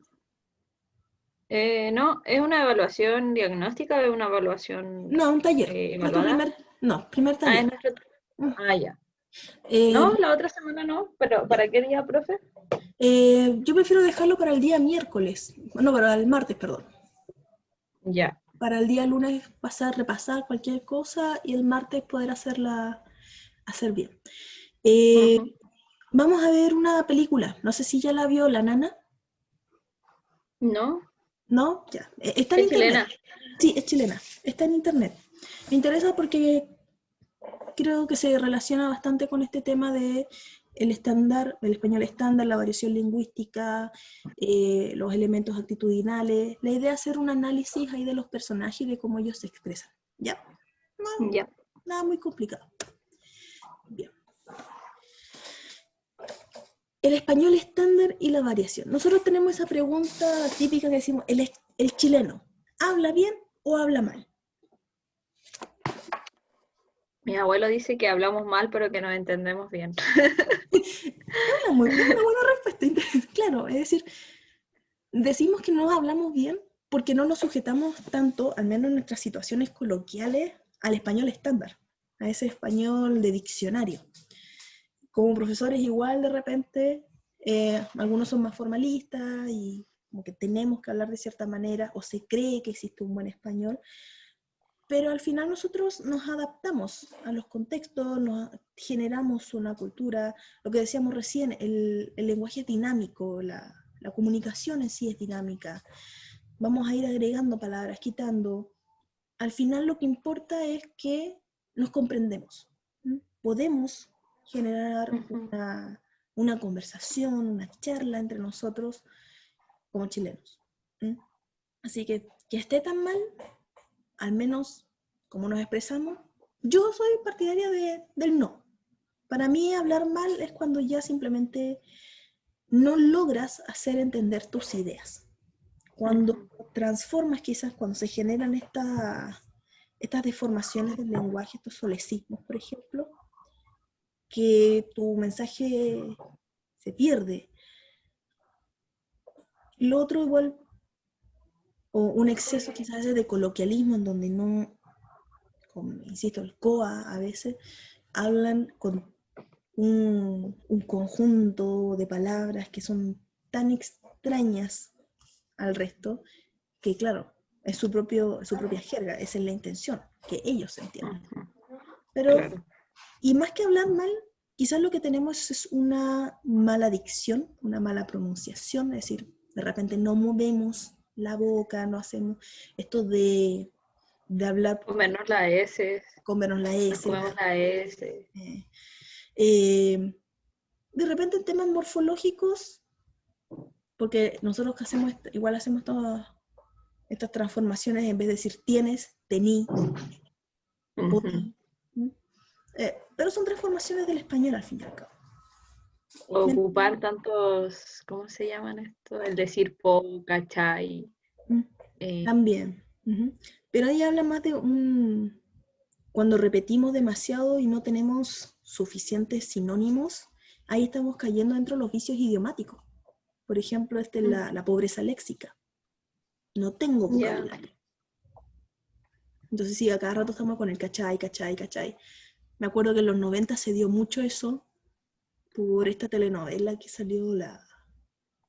no, ¿es una evaluación diagnóstica o es una evaluación No, un taller. Nuestro evaluada? primer Ah, taller. es nuestro... Ah, ya. Eh, No, la otra semana no, pero ¿para qué día, profe? yo prefiero dejarlo para el día miércoles. No, para el martes, perdón. Ya. Para el día lunes repasar cualquier cosa y el martes poder hacer bien. Vamos a ver una película. No sé si ya la vio La Nana. ¿No? ¿No? Ya. Está en ¿Es internet. chilena? Sí, es chilena. Está en internet. Me interesa porque creo que se relaciona bastante con este tema de el estándar, el español estándar, la variación lingüística, los elementos actitudinales. La idea es hacer un análisis ahí de los personajes y de cómo ellos se expresan. ¿Ya? No, Ya. nada muy complicado. Bien. El español estándar y la variación. Nosotros tenemos esa pregunta típica que decimos, el chileno, ¿habla bien o habla mal? Mi abuelo dice que hablamos mal, pero que nos entendemos bien. Es una buena respuesta. Claro, es decir, decimos que no hablamos bien porque no nos sujetamos tanto, al menos en nuestras situaciones coloquiales, al español estándar, a ese español de diccionario. Como profesores igual de repente, algunos son más formalistas y como que tenemos que hablar de cierta manera, o se cree que existe un buen español, pero al final nosotros nos adaptamos a los contextos, generamos una cultura, lo que decíamos recién, el lenguaje es dinámico, la comunicación en sí es dinámica, vamos a ir agregando palabras, quitando. Al final lo que importa es que nos comprendemos. Podemos generar una conversación, una charla entre nosotros como chilenos. Así que esté tan mal, al menos como nos expresamos, yo soy partidaria del no. Para mí hablar mal es cuando ya simplemente no logras hacer entender tus ideas. Cuando transformas, quizás cuando se generan estas deformaciones del lenguaje, estos solecismos, por ejemplo, que tu mensaje se pierde. Lo otro igual, o un exceso quizás de coloquialismo en donde no, como, insisto, el COA a veces, hablan con un conjunto de palabras que son tan extrañas al resto, que claro, es su propia jerga, esa es la intención, que ellos se entiendan. Pero, Claro. y más que hablar mal, quizás lo que tenemos es una mala dicción, una mala pronunciación, es decir, de repente no movemos la boca, no hacemos esto de hablar, Comernos la S, comernos la nos S, comemos la S. de repente en temas morfológicos, porque nosotros que hacemos, igual hacemos todas estas transformaciones, en vez de decir tienes, tení, podí, pero son transformaciones del español al fin y al cabo. Ocupar tantos, ¿cómo se llaman esto? El decir po, cachai. También. Pero ahí habla más de cuando repetimos demasiado y no tenemos suficientes sinónimos, ahí estamos cayendo dentro de los vicios idiomáticos. Por ejemplo, la pobreza léxica. no tengo Ya. vocabulario. Entonces sí, a cada rato estamos con el cachai, cachai, cachai. Me acuerdo que en los 90 se dio mucho eso por esta telenovela que salió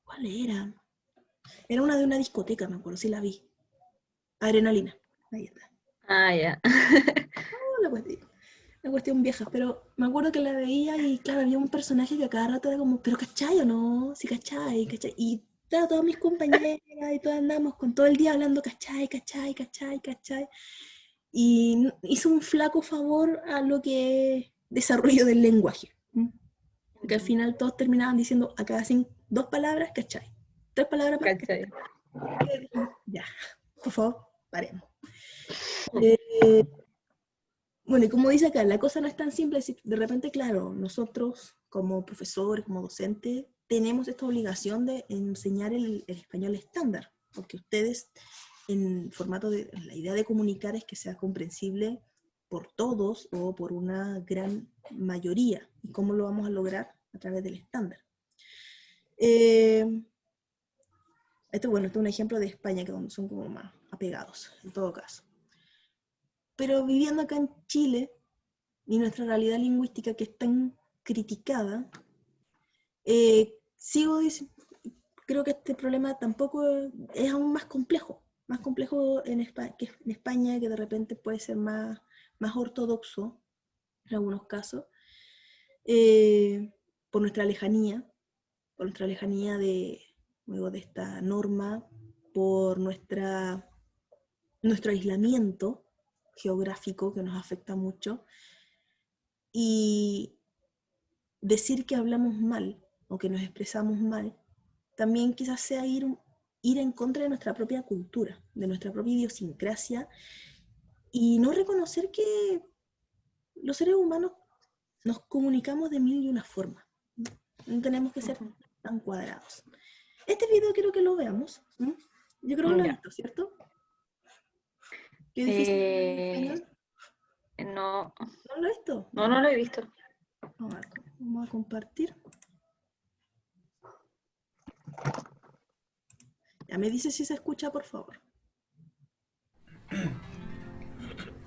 ¿Cuál era? Era una de una discoteca, me acuerdo, sí la vi. Adrenalina. Ahí está. Ah, ya. Oh, la cuestión vieja, pero me acuerdo que la veía y claro, había un personaje que a cada rato era como, pero cachai o no, sí cachai, cachai. Y claro, todas mis compañeras y todas andamos con todo el día hablando cachai, cachai, cachai, cachai. Y hizo un flaco favor a lo que es desarrollo del lenguaje. Que al final todos terminaban diciendo a cada 2 palabras, cachai. 3 palabras más, ¿Cachai? ya, por favor, paremos. Eh, bueno, y como dice acá, la cosa no es tan simple. De repente, claro, nosotros como profesores, como docentes, tenemos esta obligación de enseñar el español estándar, porque ustedes, en formato de, la idea de comunicar es que sea comprensible por todos o por una gran mayoría. ¿Y cómo lo vamos a lograr? A través del estándar. Bueno, este es un ejemplo de España, que donde son como más apegados, en todo caso. Pero viviendo acá en Chile, y nuestra realidad lingüística que es tan criticada, creo que este problema tampoco es aún más complejo en España, que de repente puede ser más ortodoxo en algunos casos, por nuestra lejanía de esta norma, por nuestro aislamiento geográfico que nos afecta mucho, y decir que hablamos mal o que nos expresamos mal también quizás sea ir en contra de nuestra propia cultura, de nuestra propia idiosincrasia, y no reconocer que los seres humanos nos comunicamos de mil y una formas. No tenemos que ser tan cuadrados. Este video quiero que lo veamos. Yo creo que lo he visto, ¿cierto? ¿Qué difícil español? No. ¿No lo he visto? No lo he visto. Vamos a compartir. Ya me dice si se escucha, por favor.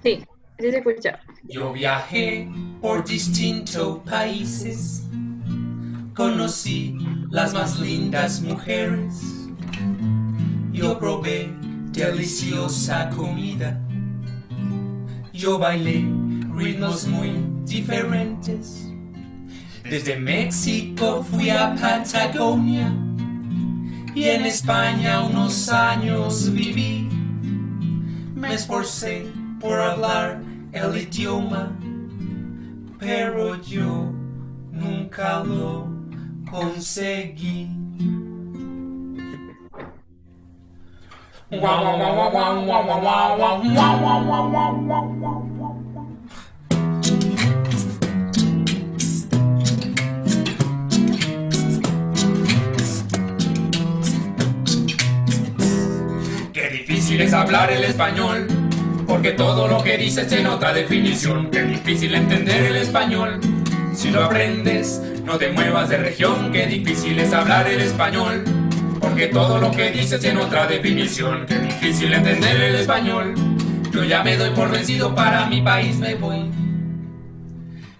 Sí, sí se escucha. Yo viajé por distintos países, conocí las más lindas mujeres, yo probé deliciosa comida, yo bailé ritmos muy diferentes. Desde México fui a Patagonia y en España unos años viví. Me esforcé por hablar el idioma, pero yo nunca lo conseguí. Qué difícil es hablar el español, porque todo lo que dices tiene otra definición. Qué difícil entender el español, si lo aprendes no te muevas de región. Qué difícil es hablar el español, porque todo lo que dices tiene otra definición. Qué difícil entender el español, yo ya me doy por vencido, para mi país me voy.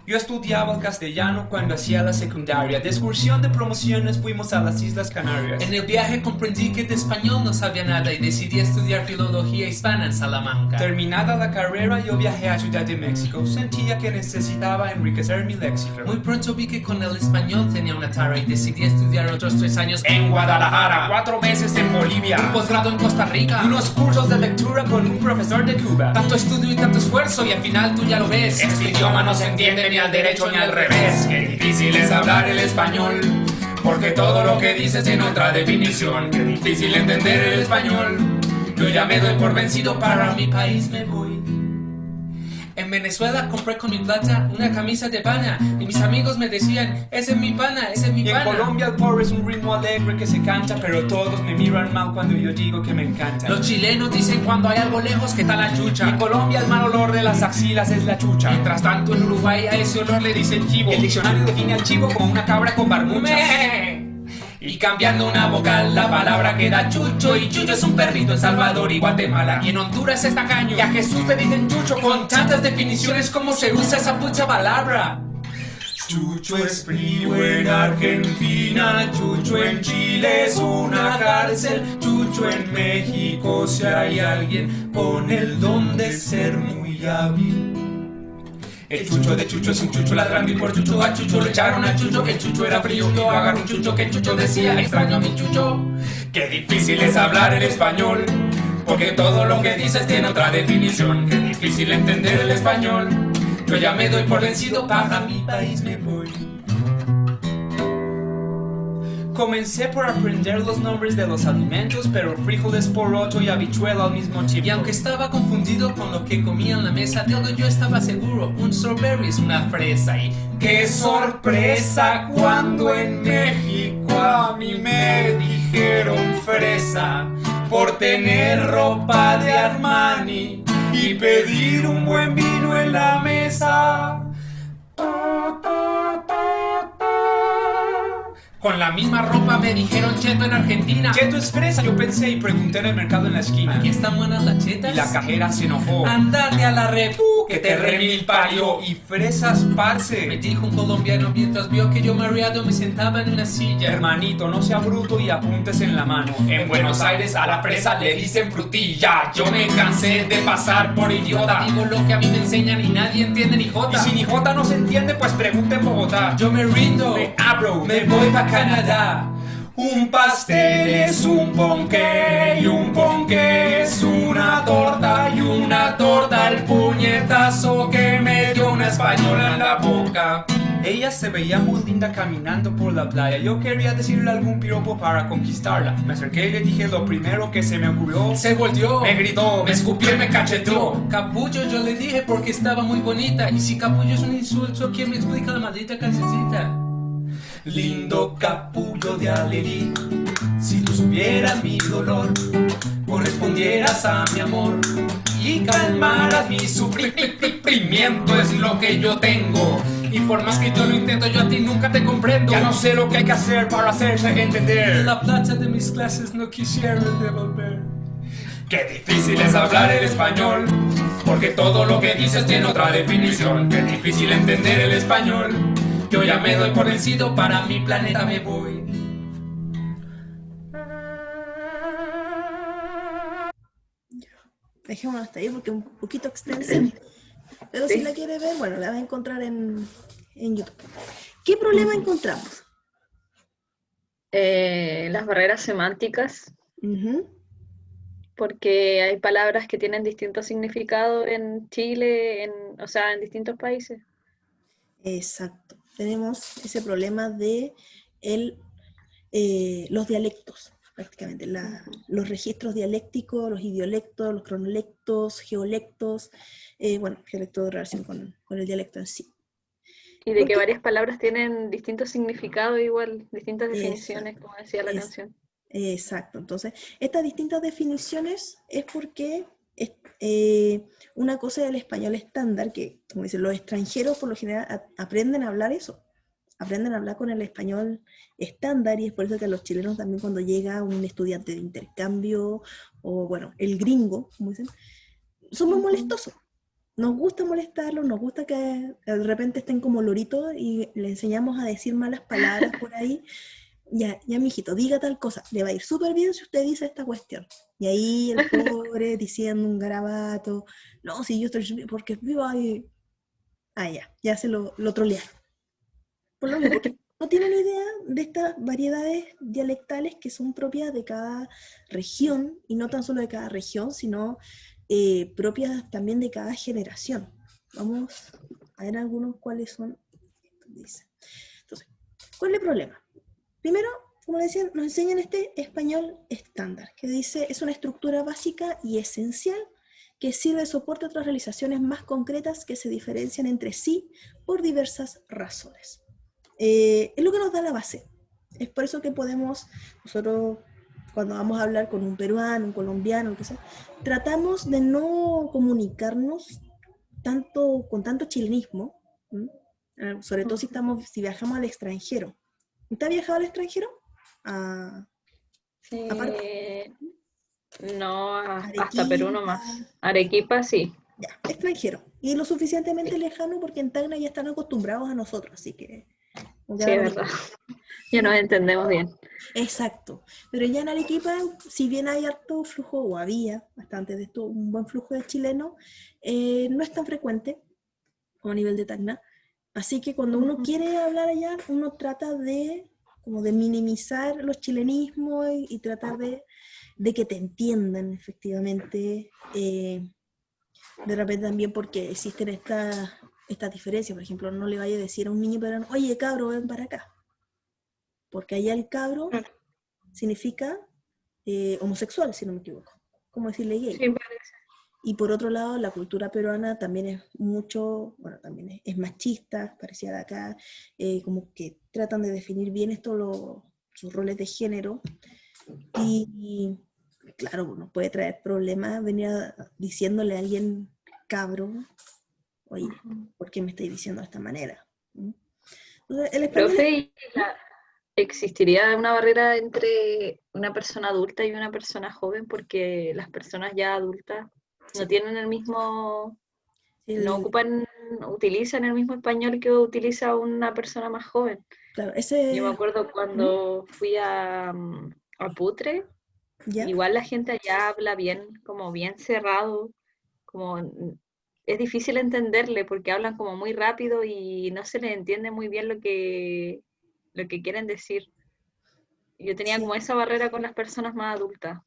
Yo estudiaba el castellano cuando hacía la secundaria. De excursión de promociones fuimos a las Islas Canarias. En el viaje comprendí que de español no sabía nada y decidí estudiar filología hispana en Salamanca. Terminada la carrera yo viajé a Ciudad de México. Sentía que necesitaba enriquecer mi léxico. Muy pronto vi que con el español tenía una tara y decidí estudiar otros 3 años En Guadalajara, 4 meses en Bolivia, un posgrado en Costa Rica, y unos cursos de lectura con un profesor de Cuba. tanto estudio y tanto esfuerzo y al final tú ya lo ves. Este idioma no se entiende ni al derecho ni al revés. Qué difícil es hablar el español, porque todo lo que dices tiene otra definición. Qué difícil entender el español, yo ya me doy por vencido, para mi país me voy. En Venezuela compré con mi plata una camisa de pana y mis amigos me decían, ese es mi pana, ese es mi Y en pana. Colombia el porro es un ritmo alegre que se canta, pero todos me miran mal cuando yo digo que me encanta. Los chilenos dicen cuando hay algo lejos que está la chucha. En Colombia el mal olor de las axilas es la chucha. Mientras tanto en Uruguay a ese olor le dicen chivo. El diccionario define al chivo como una cabra con barbucha. ¡Me! Y cambiando una vocal, la palabra queda chucho. Y chucho es un perrito en Salvador y Guatemala. Y en Honduras es tacaño. Y a Jesús le dicen chucho. Con tantas definiciones como se usa esa pucha palabra. Chucho es frío en Argentina, chucho en Chile es una cárcel, chucho en México si hay alguien con el don de ser muy hábil. El chucho de chucho es un chucho ladrando y por chucho a chucho lo echaron a chucho. El chucho era frío, yo agarro un chucho que el chucho decía extraño a mi chucho. Qué difícil es hablar el español, porque todo lo que dices tiene otra definición. Qué difícil entender el español. Yo ya me doy por vencido, para mi país me voy. Comencé por aprender los nombres de los alimentos, pero frijoles, poroto y habichuela al mismo tiempo. Y aunque estaba confundido con lo que comía en la mesa, de algo yo estaba seguro, un strawberry es una fresa. Y ¡qué sorpresa! Cuando en México a mí me dijeron fresa por tener ropa de Armani y pedir un buen vino en la mesa. Con la misma ropa me dijeron cheto en Argentina. Cheto es fresa, yo pensé y pregunté en el mercado en la esquina. ¿Aquí están buenas las chetas? Y la cajera se enojó. Andate a la repu, que te remil parió. Y fresas, parce, me dijo un colombiano mientras vio que yo mareado me sentaba en una silla. Hermanito, no sea bruto y apuntes en la mano. En Buenos Aires a la fresa le dicen frutilla. Yo me cansé de pasar por idiota. Digo lo que a mí me enseñan y nadie entiende ni jota. Y si ni jota no se entiende, pues pregunte en Bogotá. Yo me rindo, me abro, me voy pa' Canadá. Un pastel es un ponqué y un ponqué es una torta y una torta el puñetazo que me dio una española en la boca. Ella se veía muy linda caminando por la playa. Yo quería decirle algún piropo para conquistarla. Me acerqué y le dije lo primero que se me ocurrió. Se volteó, me gritó, me escupió y me cacheteó. Capullo yo le dije porque estaba muy bonita. Y si capullo es un insulto, ¿quién me explica la maldita cancioncita? Lindo capullo de Alerí, si tú supieras mi dolor, correspondieras a mi amor y calmaras mi sufrimiento. Es lo que yo tengo y por más que yo lo intento, yo a ti nunca te comprendo. Ya no sé lo que hay que hacer para hacerse entender. La plata de mis clases no quisieron devolver. Qué difícil es hablar el español, porque todo lo que dices tiene otra definición. Qué difícil entender el español. Yo ya me doy por vencido, para mi planeta me voy. Dejémoslo hasta ahí porque es un poquito extensa. Pero si la quiere ver, bueno, la vas a encontrar en YouTube. ¿Qué problema encontramos? Las barreras semánticas, porque hay palabras que tienen distintos significados en Chile, o sea, en distintos países. Exacto. Tenemos ese problema de los dialectos, prácticamente. Los registros dialécticos, los idiolectos, los cronolectos, geolectos, geolecto de relación con el dialecto en sí. Y de que varias palabras tienen distintos significados igual, distintas definiciones, como decía la canción. Exacto. Entonces, estas distintas definiciones es porque una cosa del español estándar, que como dicen, los extranjeros por lo general aprenden a hablar eso, aprenden a hablar con el español estándar, y es por eso que a los chilenos también cuando llega un estudiante de intercambio, o bueno, el gringo, como dicen, somos molestosos. Nos gusta molestarlos, nos gusta que de repente estén como loritos y le enseñamos a decir malas palabras por ahí. Ya, mijito, diga tal cosa, le va a ir súper bien si usted dice esta cuestión. Y ahí el pobre diciendo un garabato, no, si yo estoy, porque vivo ahí. Ya se lo trolearon. Por lo mismo, porque no tienen idea de estas variedades dialectales que son propias de cada región, y no tan solo de cada región, sino propias también de cada generación. Vamos a ver algunos cuáles son. Entonces, ¿cuál es el problema? Primero, como decían, nos enseñan este español estándar, que dice, es una estructura básica y esencial que sirve de soporte a otras realizaciones más concretas que se diferencian entre sí por diversas razones. Es lo que nos da la base. Es por eso que podemos, nosotros, cuando vamos a hablar con un peruano, un colombiano, lo que sea, tratamos de no comunicarnos con tanto chilenismo, sobre todo si viajamos al extranjero. ¿Usted ha viajado al extranjero? aparte, No, hasta Perú Arequipa, nomás. Arequipa sí. ya, extranjero. Y lo suficientemente lejano porque en Tacna ya están acostumbrados a nosotros, así que como que Sí, da es lo verdad. mismo. Ya nos entendemos bien. Exacto. Pero ya en Arequipa, si bien hay harto flujo, o había bastante de esto, un buen flujo de chilenos, no es tan frecuente como a nivel de Tacna. Así que cuando uno Ujú. quiere hablar allá, uno trata de como de minimizar los chilenismos y tratar de que te entiendan efectivamente. De repente también porque existen estas diferencias. Por ejemplo, no le vaya a decir a un niño peruano, oye cabro, ven para acá. Porque allá el cabro Claro. significa homosexual, si no me equivoco. Como decirle gay. Sí, parece. Y por otro lado, la cultura peruana también es mucho, bueno, también es machista, parecía de acá, como que tratan de definir bien sus roles de género. Y claro, nos puede traer problemas venir diciéndole a alguien cabro, oye, ¿por qué me estáis diciendo de esta manera? ¿Mm? Entonces, el español es... Profe, ¿y existiría una barrera entre una persona adulta y una persona joven? Porque las personas ya adultas no Sí, tienen el mismo, no el, ocupan, utilizan el mismo español que utiliza una persona más joven. claro, Yo me ese... acuerdo ¿Mm? cuando fui a Putre, ¿Ya? igual la gente allá habla bien, como bien cerrado, como es difícil entenderle porque hablan como muy rápido y no se les entiende muy bien lo que quieren decir. Yo tenía como Sí. esa barrera con las personas más adultas.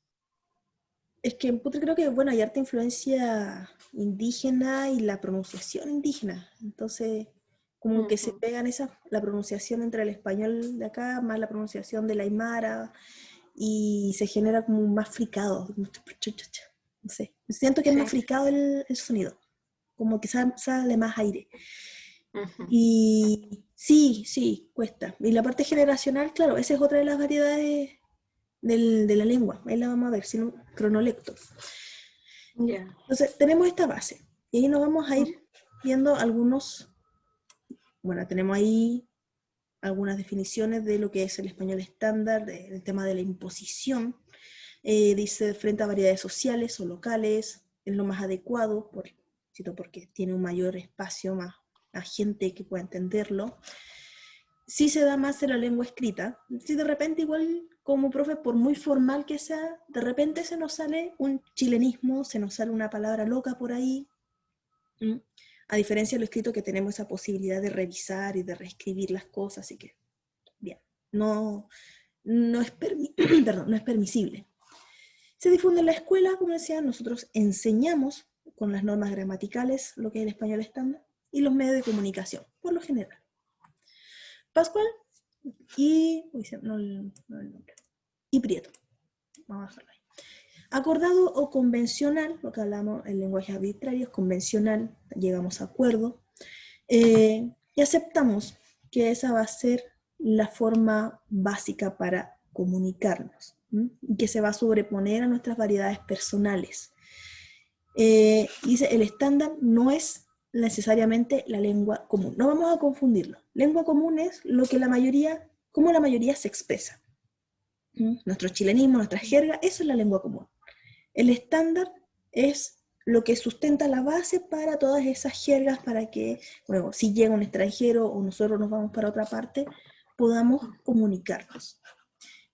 Es que en Putre creo que, bueno, hay harta influencia indígena y la pronunciación indígena. Entonces, como que se Ujú. pegan la pronunciación entre el español de acá, más la pronunciación de la aymara, y se genera como un más fricado. No sé. Siento que es más Sí. fricado el sonido, como que sale más aire. Ujú. Y sí, sí, cuesta. Y la parte generacional, claro, esa es otra de las variedades de la lengua. Ahí la vamos a ver, sino cronolecto. Ya. Entonces, tenemos esta base. Y ahí nos vamos a Ujú. ir viendo bueno, tenemos ahí algunas definiciones de lo que es el español estándar, del tema de la imposición. Dice, frente a variedades sociales o locales, es lo más adecuado, porque tiene un mayor espacio, más gente que pueda entenderlo. Sí se da más en la lengua escrita. Si de repente igual como profe, por muy formal que sea, de repente se nos sale un chilenismo, se nos sale una palabra loca por ahí. ¿Mm? A diferencia de lo escrito que tenemos esa posibilidad de revisar y de reescribir las cosas, así que, bien, no, no, es, perdón, no es permisible. Se difunde en la escuela, como decía, nosotros enseñamos con las normas gramaticales lo que es el español estándar y los medios de comunicación, por lo general. Pascual y, y Prieto. Vamos a dejarlo ahí. Acordado o convencional, lo que hablamos en lenguaje arbitrario, es convencional, llegamos a acuerdo, y aceptamos que esa va a ser la forma básica para comunicarnos, y que se va a sobreponer a nuestras variedades personales. Dice, el estándar no es necesariamente la lengua común. No vamos a confundirlo. Lengua común es lo que como la mayoría se expresa. Nuestro chilenismo, nuestra jerga, eso es la lengua común. El estándar es lo que sustenta la base para todas esas jergas para que, bueno, si llega un extranjero o nosotros nos vamos para otra parte, podamos comunicarnos.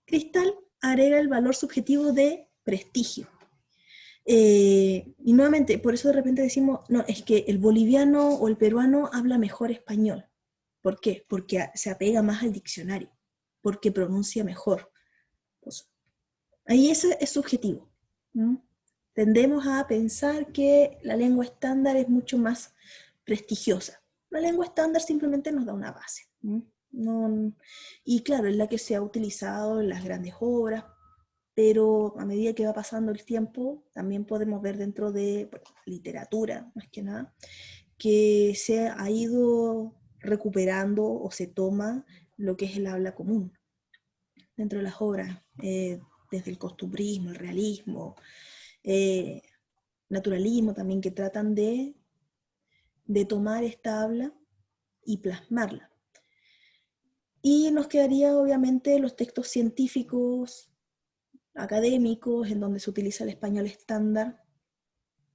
Cristal agrega el valor subjetivo de prestigio. Y nuevamente, por eso de repente decimos, no, es que el boliviano o el peruano habla mejor español. ¿Por qué? Porque se apega más al diccionario, porque pronuncia mejor. Pues, ahí eso es subjetivo. ¿Mm? Tendemos a pensar que la lengua estándar es mucho más prestigiosa. La lengua estándar simplemente nos da una base. No, y claro, es la que se ha utilizado en las grandes obras, pero a medida que va pasando el tiempo, también podemos ver dentro de literatura, más que nada, que se ha ido recuperando o se toma lo que es el habla común dentro de las obras, desde el costumbrismo, el realismo, eh, naturalismo también, que tratan de tomar esta habla y plasmarla. Y nos quedaría obviamente los textos científicos, académicos, en donde se utiliza el español estándar,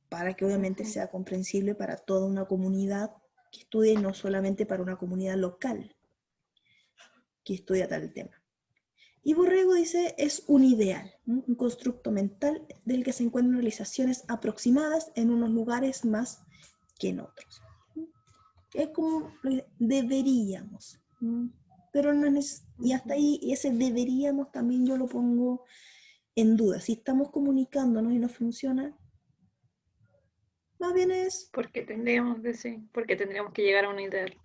para que obviamente sea comprensible para toda una comunidad que estudie, y no solamente para una comunidad local que estudia tal tema. Y Borrego dice, es un ideal, ¿no? Un constructo mental del que se encuentran realizaciones aproximadas en unos lugares más que en otros. Es como deberíamos, ¿no? Pero no es, y hasta ahí ese deberíamos también yo lo pongo en duda. Si estamos comunicándonos y no funciona, más bien es Porque tendríamos que, sí, porque tendríamos que llegar a un ideal.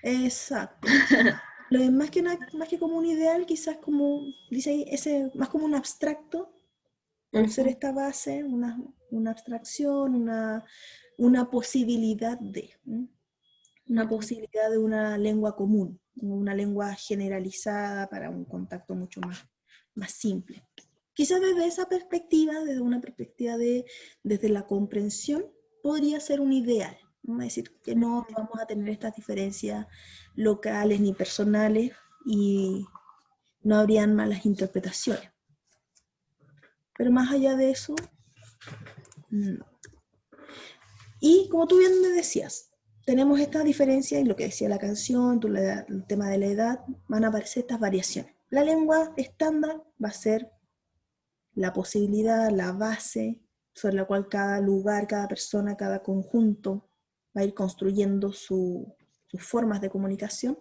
exacto. Lo de más que como un ideal, quizás como, dice ahí, ese, más como un abstracto, por ser esta base, una abstracción, una posibilidad de, ¿no? Una posibilidad de una lengua común, una lengua generalizada para un contacto mucho más simple. Quizás desde esa perspectiva, desde una perspectiva desde la comprensión, podría ser un ideal, ¿no? Es decir, que no vamos a tener estas diferencias locales ni personales y no habrían malas interpretaciones. Pero más allá de eso, no. Y como tú bien me decías, tenemos esta diferencia, y lo que decía la canción, el tema de la edad, van a aparecer estas variaciones. La lengua estándar va a ser la posibilidad, la base, sobre la cual cada lugar, cada persona, cada conjunto va a ir construyendo sus formas de comunicación.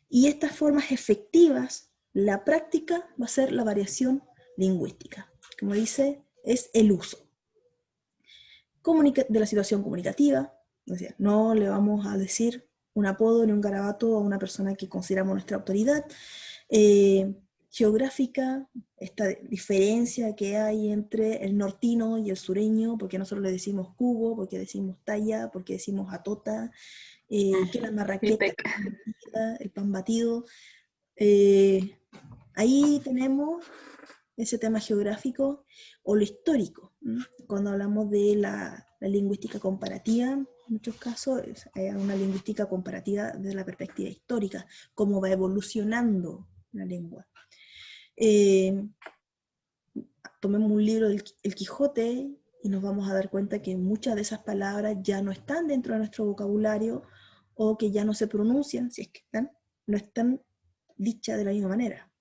Y estas formas efectivas, la práctica va a ser la variación lingüística. Como dice, es el uso de la situación comunicativa. O sea, no le vamos a decir un apodo ni un garabato a una persona que consideramos nuestra autoridad. Geográfica, esta diferencia que hay entre el nortino y el sureño, porque nosotros le decimos cubo, porque decimos talla, porque decimos atota, que la marraqueta, el pan batido. Ahí tenemos ese tema geográfico o lo histórico. Cuando hablamos de la lingüística comparativa, en muchos casos hay una lingüística comparativa desde la perspectiva histórica, cómo va evolucionando la lengua. Tomemos un libro del El Quijote y nos vamos a dar cuenta que muchas de esas palabras ya no están dentro de nuestro vocabulario o que ya no se pronuncian, si es que están, no están dichas de la misma manera.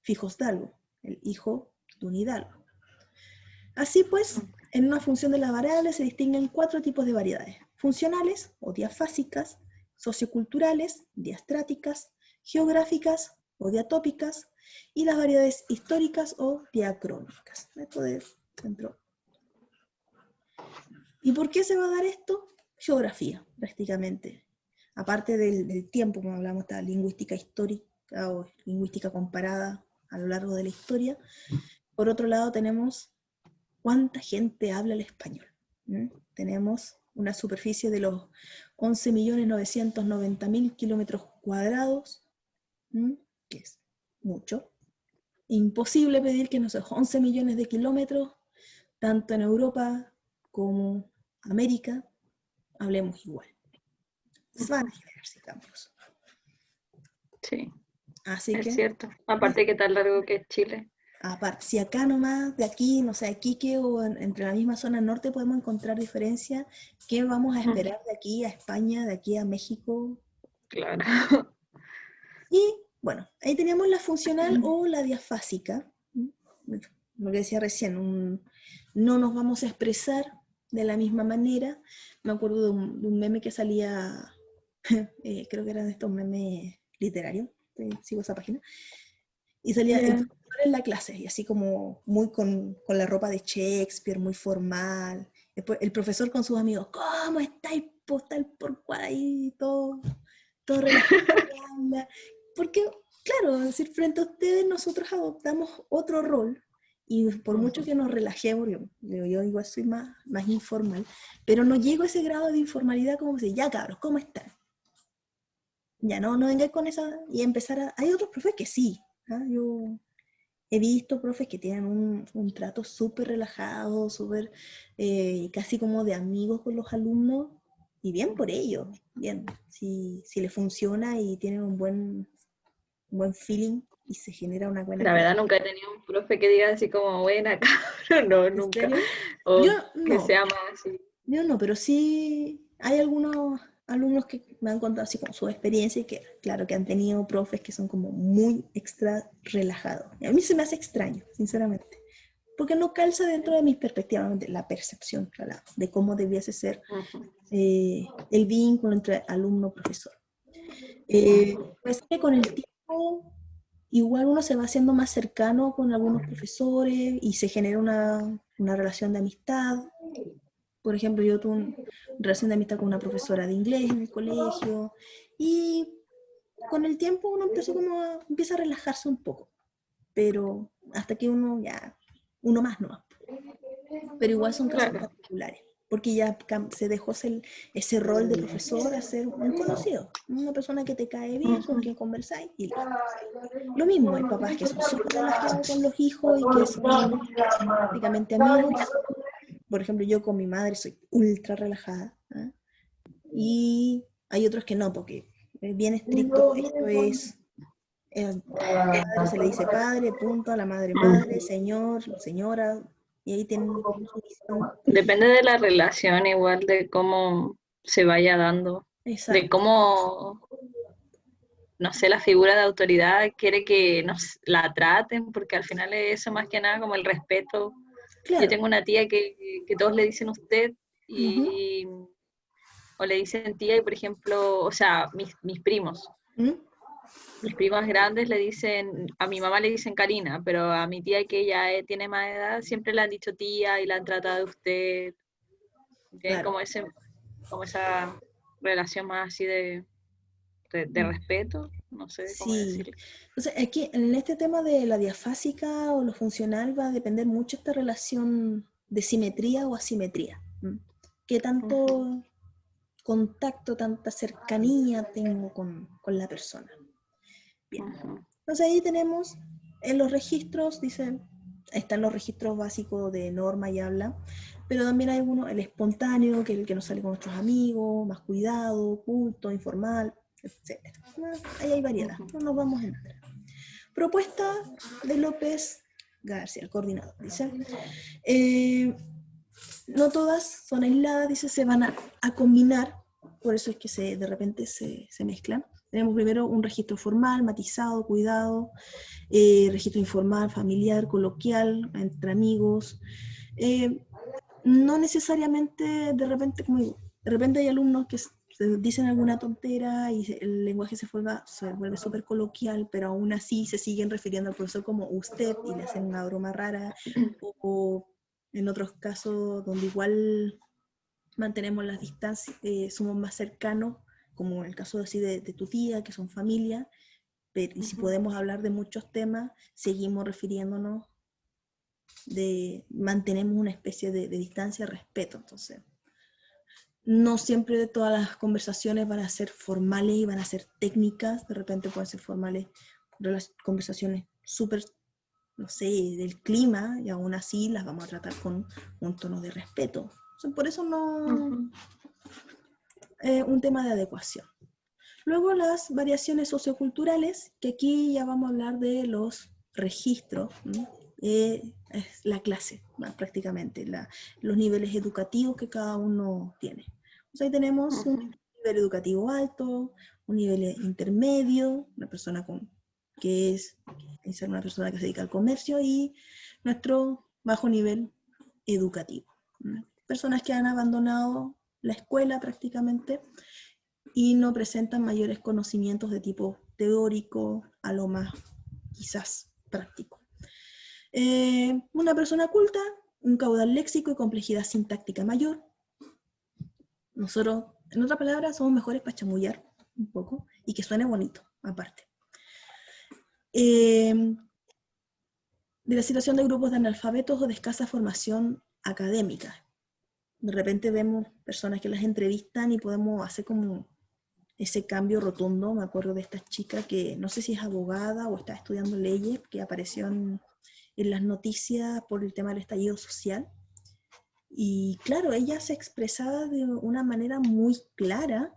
Fijosdalgo, el hijo de un hidalgo. Así pues, en una función de las variables se distinguen 4 tipos de variedades: funcionales o diafásicas, socioculturales, diastráticas, geográficas o diatópicas, y las variedades históricas o diacrónicas. Esto de dentro. ¿Y por qué se va a dar esto? Geografía, prácticamente. Aparte del tiempo, como hablamos, esta lingüística histórica o lingüística comparada a lo largo de la historia. Por otro lado, tenemos cuánta gente habla el español. Tenemos una superficie de los 11.990.000 kilómetros cuadrados, que es mucho. Imposible pedir que en esos 11 millones de kilómetros, tanto en Europa como América, hablemos igual. Van a generarse cambios. Sí, Así es que, cierto. Aparte que tan largo que es Chile. aparte, si acá nomás, de aquí, no sé, Iquique o entre la misma zona norte podemos encontrar diferencias, ¿qué vamos a esperar de aquí a España, de aquí a México? Claro. Y bueno, ahí teníamos la funcional o la diafásica. Lo que decía recién, no nos vamos a expresar de la misma manera. Me acuerdo de un meme que salía, creo que eran de estos memes literarios, sigo esa página, y salía el profesor en la clase, y así como muy con la ropa de Shakespeare, muy formal. Después el profesor con sus amigos, ¿cómo estáis? Postal por cual ahí, todo relajado. Porque, claro, es decir, frente a ustedes nosotros adoptamos otro rol, y por mucho que nos relajemos, yo igual soy más informal, pero no llego a ese grado de informalidad como decir, ya cabros, ¿cómo están? Ya no vengáis con esa, y empezar a... Hay otros profes que sí, ¿ah? Yo he visto profes que tienen un trato súper relajado, súper casi como de amigos con los alumnos, y bien por ello, bien, si les funciona y tienen un buen buen feeling y se genera una buena La verdad interacción. nunca he tenido un profe que diga así como, buena, cabrón, no, ¿En nunca. serio? O Yo que no, sea más así. yo no, pero sí hay algunos alumnos que me han contado así como su experiencia y que, claro, que han tenido profes que son como muy extra relajados. Y a mí se me hace extraño, sinceramente, porque no calza dentro de mis perspectivas, de la percepción, claro, de cómo debiese ser Ujú, el vínculo entre alumno-profesor. ujú. Pues que con el tiempo igual uno se va haciendo más cercano con algunos profesores y se genera una relación de amistad. Por ejemplo, yo tuve una relación de amistad con una profesora de inglés en el colegio y con el tiempo uno empezó como empieza a relajarse un poco, pero hasta que uno ya, uno más no, pero igual son casos Claro, particulares, porque ya se dejó ese rol de profesor a ser un conocido, una persona que te cae bien, con ujú, quien conversáis y listo. Lo mismo, hay papás que son súper relajados con los hijos y que son prácticamente amigos. Por ejemplo, yo con mi madre soy ultra relajada, ¿eh? Y hay otros que no, porque es bien estricto, esto es, al padre se le dice padre, punto, a la madre madre, ujú. señor, señora, y ahí tienen su visión. Depende de la relación, igual de cómo se vaya dando, de Exacto, cómo, no sé, la figura de autoridad quiere que nos la traten, porque al final es eso más que nada como el respeto. Yo claro. tengo una tía que todos le dicen usted Ujú. y, o le dicen tía y por ejemplo, o sea, mis primos. ¿Mm? Mis primas grandes le dicen, a mi mamá le dicen Karina, pero a mi tía que ya tiene más edad, siempre le han dicho tía y la han tratado de usted. Tienen Claro. como como esa relación más así de Mm. respeto, no sé cómo Sí. decirlo. Entonces, aquí en este tema de la diafásica o lo funcional va a depender mucho esta relación de simetría o asimetría. ¿Qué Ujú, tanto contacto, tanta cercanía tengo con la persona? Bien. ujú, Entonces ahí tenemos en los registros, dice, están los registros básicos de norma y habla, pero también hay uno, el espontáneo, que es el que nos sale con nuestros amigos, más cuidado, oculto, informal, etc. Ahí hay variedad, ujú, no nos vamos a entrar. Propuesta de López García, el coordinador, dice, eh, no todas son aisladas, dice, se van a combinar, por eso es que de repente se mezclan. Tenemos primero un registro formal, matizado, cuidado, registro informal, familiar, coloquial, entre amigos. Eh, no necesariamente, de repente, como digo, de repente hay alumnos que se dicen alguna tontera y el lenguaje se vuelve súper coloquial, pero aún así se siguen refiriendo al profesor como usted y le hacen una broma rara, o en otros casos donde igual mantenemos las distancias, somos más cercanos, como en el caso así de tu tía, que son familia, pero, y si ujú, podemos hablar de muchos temas, seguimos refiriéndonos, mantenemos una especie de distancia, respeto. Entonces, no siempre todas las conversaciones van a ser formales y van a ser técnicas, de repente pueden ser formales, las conversaciones súper, no sé, del clima, y aún así las vamos a tratar con un tono de respeto. Entonces, por eso no ujú, es un tema de adecuación. Luego las variaciones socioculturales, que aquí ya vamos a hablar de los registros, es la clase, prácticamente, los niveles educativos que cada uno tiene. Entonces ahí tenemos un ujú. nivel educativo alto, un nivel intermedio, una persona que es una persona que se dedica al comercio y nuestro bajo nivel educativo. Personas que han abandonado la escuela prácticamente y no presentan mayores conocimientos de tipo teórico a lo más quizás práctico. Una persona culta, un caudal léxico y complejidad sintáctica mayor. Nosotros, en otras palabras, somos mejores para chamullar un poco y que suene bonito, aparte. De la situación de grupos de analfabetos o de escasa formación académica. De repente vemos personas que las entrevistan y podemos hacer como ese cambio rotundo. Me acuerdo de esta chica que no sé si es abogada o está estudiando leyes, que apareció en las noticias por el tema del estallido social. Y claro, ella se expresaba de una manera muy clara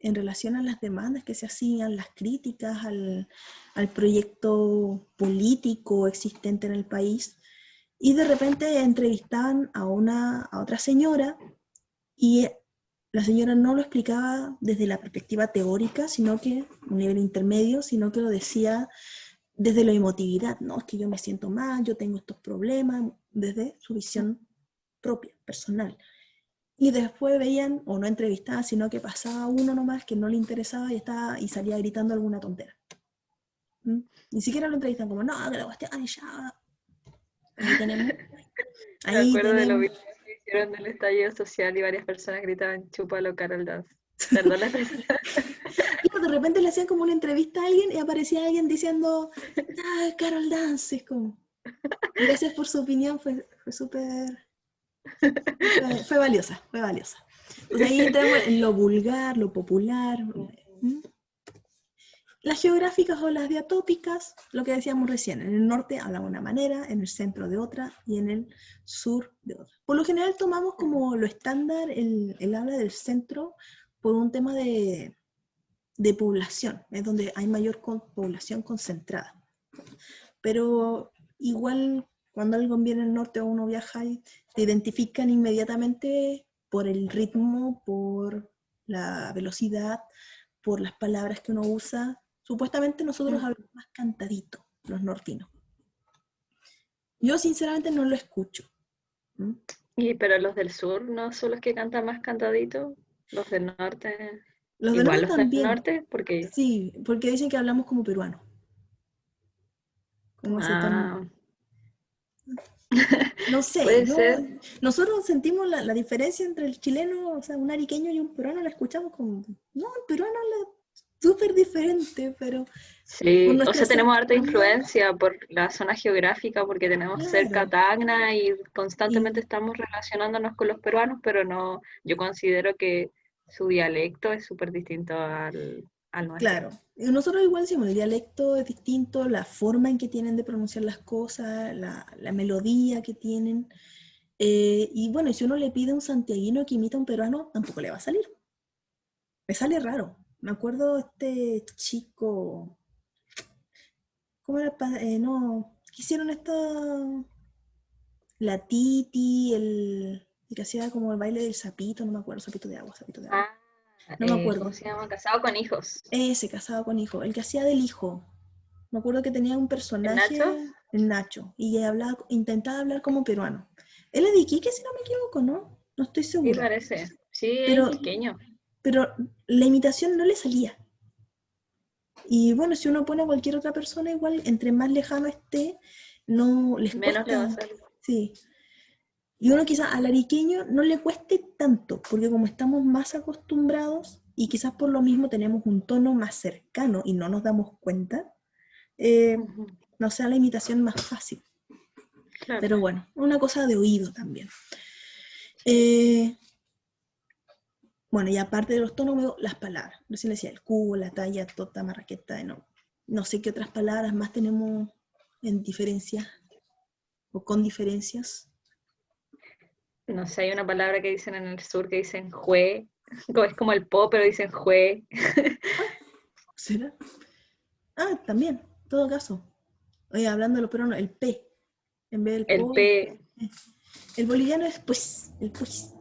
en relación a las demandas que se hacían, las críticas al proyecto político existente en el país, y de repente entrevistaban a otra señora, y la señora no lo explicaba desde la perspectiva teórica, sino que, un nivel intermedio, sino que lo decía desde la emotividad, no, es que yo me siento mal, yo tengo estos problemas, desde su visión propia, personal. Y después veían, o no entrevistaban, sino que pasaba uno nomás que no le interesaba y salía gritando alguna tontera. ¿Mm? Ni siquiera lo entrevistan como, no, que la cuestión ya. Ahí tenemos. Me acuerdo de los videos que hicieron del estallido social y varias personas gritaban, chúpalo, Carol Dance. Perdón la expresión. De repente le hacían como una entrevista a alguien y aparecía alguien diciendo, Carol Dance, es como, gracias por su opinión, fue súper, fue valiosa, fue valiosa. Entonces ahí entramos en lo vulgar, lo popular. Las geográficas o las diatópicas, lo que decíamos recién, en el norte habla de una manera, en el centro de otra y en el sur de otra. Por lo general tomamos como lo estándar el habla del centro por un tema de población, es donde hay mayor población concentrada. Pero igual cuando alguien viene al norte o uno viaja, te identifican inmediatamente por el ritmo, por la velocidad, por las palabras que uno usa. Supuestamente nosotros hablamos más cantadito, los nortinos. Yo sinceramente no lo escucho. Pero los del sur no son los que cantan más cantadito, los del norte. Los del Igual norte los también. del norte, porque... Sí, porque dicen que hablamos como peruanos. Como ese tono. No sé, puede ser. nosotros sentimos la diferencia entre el chileno, o sea, un ariqueño y un peruano, la escuchamos como, no, el peruano habla súper diferente, pero... Sí, o sea, tenemos harta influencia por la zona geográfica, porque tenemos cerca Tacna y constantemente estamos relacionándonos con los peruanos, pero no, yo considero que su dialecto es súper distinto al nuestro. Claro, y nosotros igual decimos, el dialecto es distinto, la forma en que tienen de pronunciar las cosas, la melodía que tienen, y bueno, si uno le pide a un santiaguino que imita a un peruano, tampoco le va a salir. Me sale raro. Me acuerdo este chico... ¿Cómo era? No, ¿qué hicieron esto? La Titi, el que hacía como el baile del sapito, no me acuerdo, sapito de agua. No me acuerdo. ¿Cómo se llama? Casado con hijos. Ese, casado con hijo, el que hacía del hijo. Me acuerdo que tenía un personaje, el Nacho, y intentaba hablar como peruano. Él es de Iquique, si no me equivoco, ¿no? No estoy segura. Sí, parece. Sí, pero, es pequeño. Pero la imitación no le salía. Y bueno, si uno pone a cualquier otra persona, igual, entre más lejano esté, no les menos cuesta. Le va a salir. Sí. Y uno quizás al ariqueño no le cueste tanto, porque como estamos más acostumbrados, y quizás por lo mismo tenemos un tono más cercano y no nos damos cuenta, no sea la imitación más fácil. Claro. Pero bueno, una cosa de oído también. Bueno, y aparte de los tonos, las palabras. Recién decía el cubo, la talla, tota, marraqueta, no sé qué otras palabras más tenemos en diferencias o con diferencias. No sé, hay una palabra que dicen en el sur que dicen jue, es como el po, pero dicen jue. ¿Será? También, en todo caso. Oye, hablando de los peruanos, el P, en vez del el po. P. El boliviano es pues, el pues.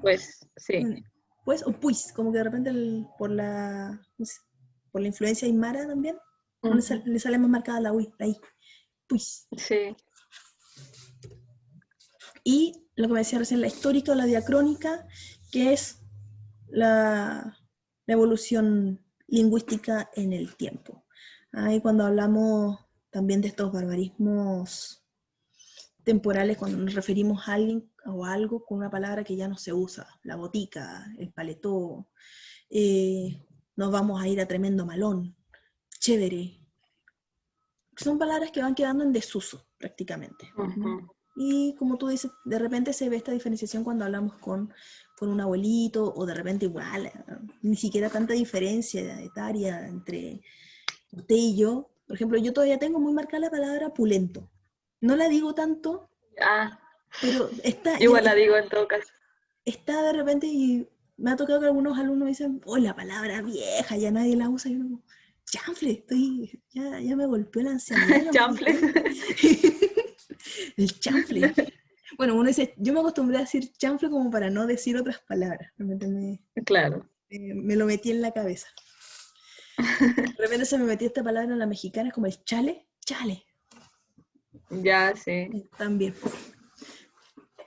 Pues, sí. Pues o pues, como que de repente por la influencia aymara también, le sale más marcada la I. Pues. Sí. Y lo que me decía recién, la histórica o la diacrónica, que es la evolución lingüística en el tiempo. Ahí cuando hablamos también de estos barbarismos temporales, cuando nos referimos a alguien o a algo con una palabra que ya no se usa, la botica, el paletó, nos vamos a ir a tremendo malón, chévere. Son palabras que van quedando en desuso prácticamente. Y como tú dices, de repente se ve esta diferenciación cuando hablamos con un abuelito, o de repente igual, ni siquiera tanta diferencia etaria entre usted y yo. Por ejemplo, yo todavía tengo muy marcada la palabra pulento. No la digo tanto, pero está... Igual la digo en todo caso. Está de repente y me ha tocado que algunos alumnos dicen, oh, la palabra vieja, ya nadie la usa, y yo como, chanfle, ya me golpeó la ancianidad. No me di Chanfle. cuenta. El chanfle. Bueno, uno dice, yo me acostumbré a decir chanfle como para no decir otras palabras. Claro. Me lo metí en la cabeza. De repente se me metió esta palabra en la mexicana, es como el chale, chale. Ya, sí. También.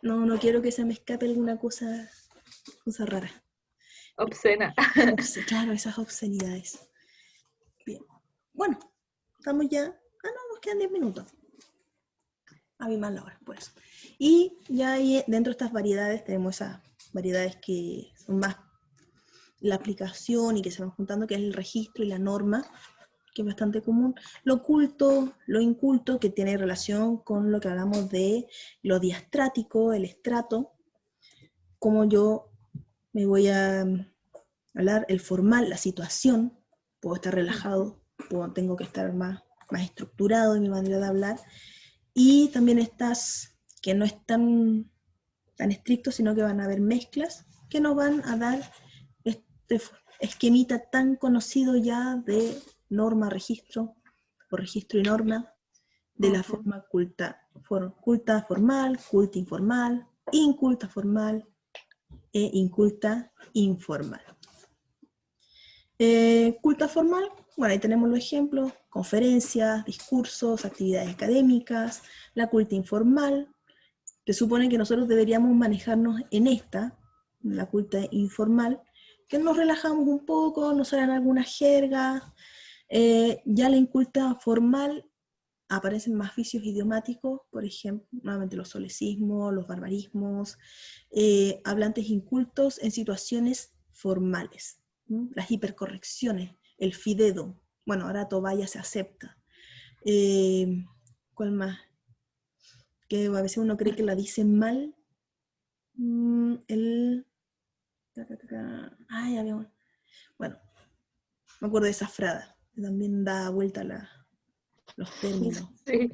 No quiero que se me escape alguna cosa rara. Obscena. Claro, esas obscenidades. Bien. Bueno, estamos ya. Nos quedan 10 minutos. A mí más la hora, por eso. Y ya ahí dentro de estas variedades tenemos esas variedades que son más la aplicación y que se van juntando, que es el registro y la norma, que es bastante común. Lo oculto, lo inculto, que tiene relación con lo que hablamos de lo diastrático, el estrato, como yo me voy a hablar, el formal, la situación, puedo estar relajado, tengo que estar más estructurado en mi manera de hablar, y también estas que no están tan estrictos, sino que van a haber mezclas que nos van a dar este esquemita tan conocido ya de norma, registro, o registro y norma, de la forma culta formal, culta informal, inculta formal e inculta informal. Culta formal, bueno, ahí tenemos los ejemplos, conferencias, discursos, actividades académicas. La culta informal, que supone que nosotros deberíamos manejarnos en la culta informal, que nos relajamos un poco, nos salen algunas jergas. Ya la inculta formal aparecen más vicios idiomáticos, por ejemplo, nuevamente los solecismos, los barbarismos, hablantes incultos en situaciones formales, las hipercorrecciones, el fidedo, bueno, ahora tobaya se acepta. ¿Cuál más? Que a veces uno cree que la dicen mal. Bueno, me acuerdo de esa frada, que también da vuelta los términos. Sí.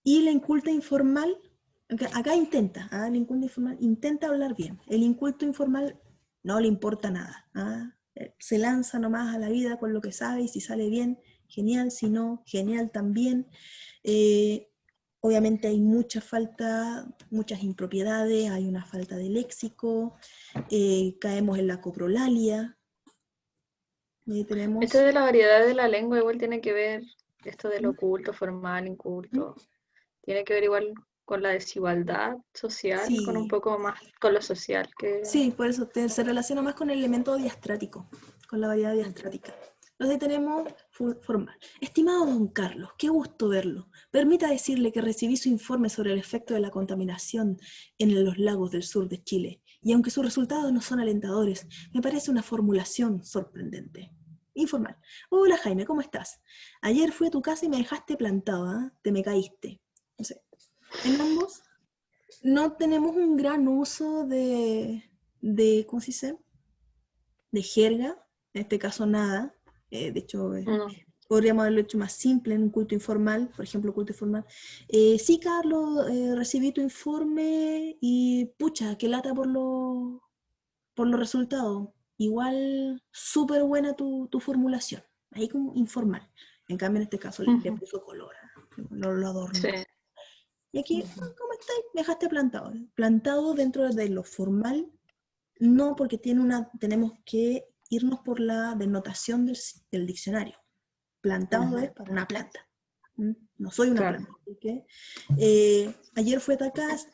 Y la inculta informal, acá intenta, la inculta informal intenta hablar bien. El inculto informal no le importa nada. Se lanza nomás a la vida con lo que sabe, y si sale bien, genial, si no, genial también. Obviamente hay mucha falta, muchas impropiedades, hay una falta de léxico, caemos en la coprolalia. Tenemos... Esto de la variedad de la lengua igual tiene que ver, esto de lo oculto, formal, inculto, tiene que ver igual con la desigualdad social, Sí. con un poco más con lo social. Sí, por eso se relaciona más con el elemento diastrático, con la variedad diastrática. Entonces tenemos formal. Estimado don Carlos, qué gusto verlo. Permita decirle que recibí su informe sobre el efecto de la contaminación en los lagos del sur de Chile, y aunque sus resultados no son alentadores, me parece una formulación sorprendente. Informal. Hola Jaime, ¿cómo estás? Ayer fui a tu casa y me dejaste plantado, te me caíste. No sé. En ambos no tenemos un gran uso de ¿cómo se dice? De jerga, en este caso nada. De hecho, podríamos haberlo hecho más simple en un culto informal, por ejemplo, culto informal. Sí, Carlos, recibí tu informe y pucha, qué lata por los resultados. Igual, súper buena tu formulación. Ahí como informal. En cambio, en este caso le puso color, lo adornó. Sí. Y aquí, ¿cómo estáis? Me dejaste plantado. Plantado dentro de lo formal, no, porque tenemos que irnos por la denotación del diccionario. Plantado es para una planta. No soy una planta. ¿Okay? Ayer fue a casa.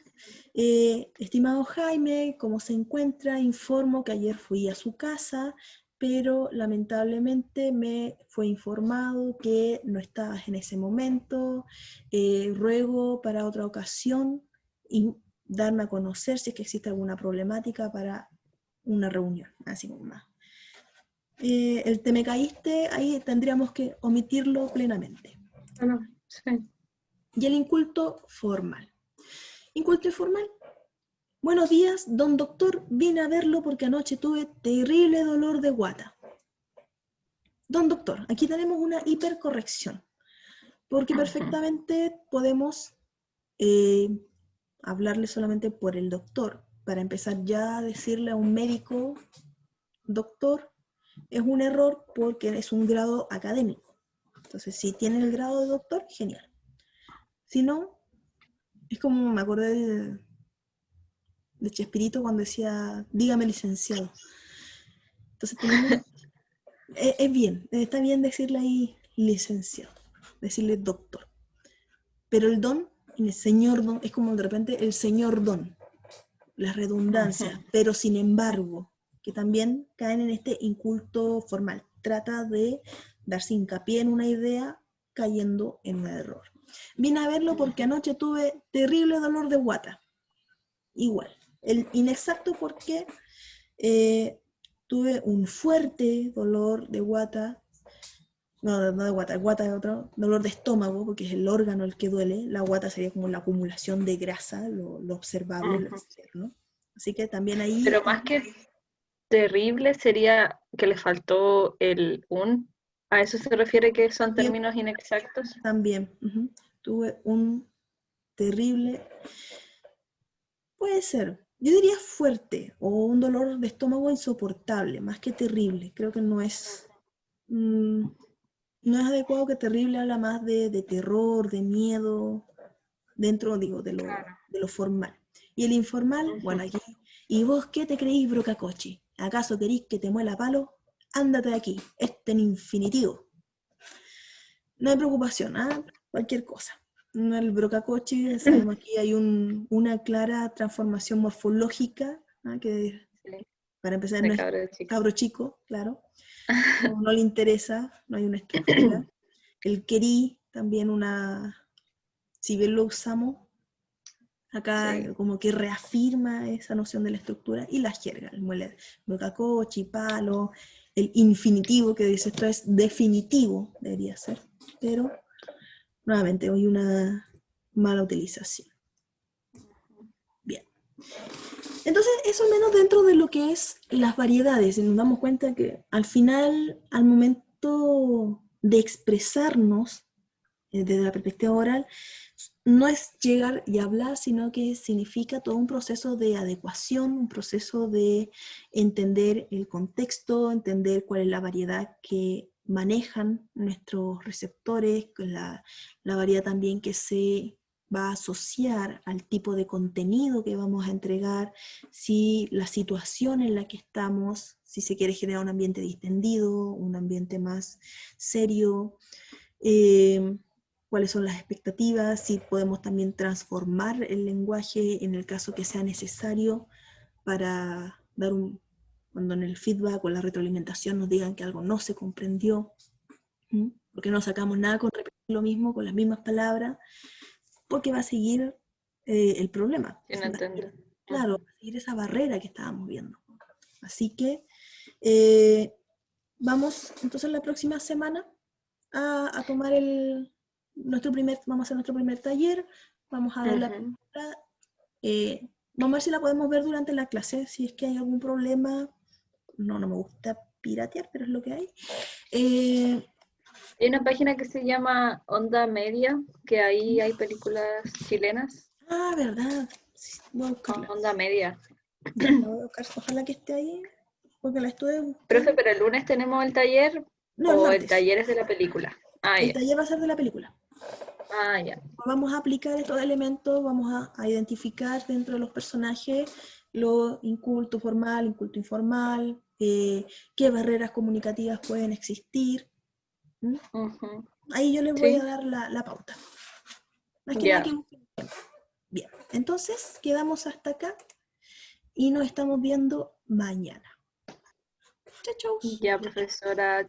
Estimado Jaime, ¿cómo se encuentra? Informo que ayer fui a su casa, pero lamentablemente me fue informado que no estabas en ese momento. Ruego para otra ocasión y darme a conocer si es que existe alguna problemática para una reunión, así como más. El te me caíste, ahí tendríamos que omitirlo plenamente. Sí. Y el inculto formal. Inculto formal. Buenos días, don doctor, vine a verlo porque anoche tuve terrible dolor de guata. Don doctor, aquí tenemos una hipercorrección, porque perfectamente podemos hablarle solamente por el doctor, para empezar ya a decirle a un médico, doctor, es un error porque es un grado académico. Entonces, si tiene el grado de doctor, genial. Si no, es como me acordé de Chespirito cuando decía, dígame licenciado. Entonces es bien, está bien decirle ahí licenciado, decirle doctor. Pero el don, el señor don, es como de repente el señor don, las redundancias, pero sin embargo, que también caen en este inculto formal. Trata de darse hincapié en una idea cayendo en un error. Vine a verlo porque anoche tuve terrible dolor de guata. Igual. El inexacto porque tuve un fuerte dolor de guata. No de guata, guata es otro, dolor de estómago, porque es el órgano el que duele. La guata sería como la acumulación de grasa, lo observable, lo externo. Así que también ahí... Pero más que terrible sería que le faltó el un. ¿A eso se refiere que son términos inexactos? También. Tuve un terrible... Puede ser. Yo diría fuerte, o un dolor de estómago insoportable, más que terrible. Creo que no es... no es adecuado, que terrible habla más de terror, de miedo, dentro, digo, de lo formal. Y el informal, bueno, aquí, ¿y vos qué te creís, brocacochi? ¿Acaso querís que te muela palo? Ándate de aquí, en infinitivo. No hay preocupación, cualquier cosa. No, el brocacochi, sabemos que hay una clara transformación morfológica, que para empezar no es cabro chico, claro. No le interesa, no hay una estructura. El querí, también si bien lo usamos, acá como que reafirma esa noción de la estructura, y la jerga, el muele, brocacochi, palo, el infinitivo, que dice esto es definitivo, debería ser, pero nuevamente hay una mala utilización. Bien. Entonces, eso menos dentro de lo que es las variedades, y nos damos cuenta que al final, al momento de expresarnos desde la perspectiva oral, no es llegar y hablar, sino que significa todo un proceso de adecuación, un proceso de entender el contexto, entender cuál es la variedad que manejan nuestros receptores, la variedad también que se va a asociar al tipo de contenido que vamos a entregar, si la situación en la que estamos, si se quiere generar un ambiente distendido, un ambiente más serio, cuáles son las expectativas, si podemos también transformar el lenguaje en el caso que sea necesario para dar cuando en el feedback o la retroalimentación nos digan que algo no se comprendió, porque no sacamos nada con repetir lo mismo, con las mismas palabras, porque va a seguir el problema. Sí, no entiendo. Claro, va a seguir esa barrera que estábamos viendo. Así que vamos entonces la próxima semana a tomar vamos a hacer nuestro primer taller, vamos a ver la película, vamos a ver si la podemos ver durante la clase, si es que hay algún problema. No me gusta piratear, pero es lo que hay. Hay una página que se llama Onda Media, que ahí hay películas chilenas. Verdad. Sí, voy a buscarla. Onda Media. Ya, la voy a buscar. Ojalá que esté ahí, porque la estuve buscando. Profe, pero el lunes tenemos el taller, no, el taller es de la película. El taller va a ser de la película. Ya. Vamos a aplicar estos elementos, vamos a identificar dentro de los personajes lo inculto formal, inculto informal, qué barreras comunicativas pueden existir. Ahí yo les voy a dar la pauta. Más que nada que... Bien, entonces quedamos hasta acá y nos estamos viendo mañana. Chau, chau. Ya, profesora.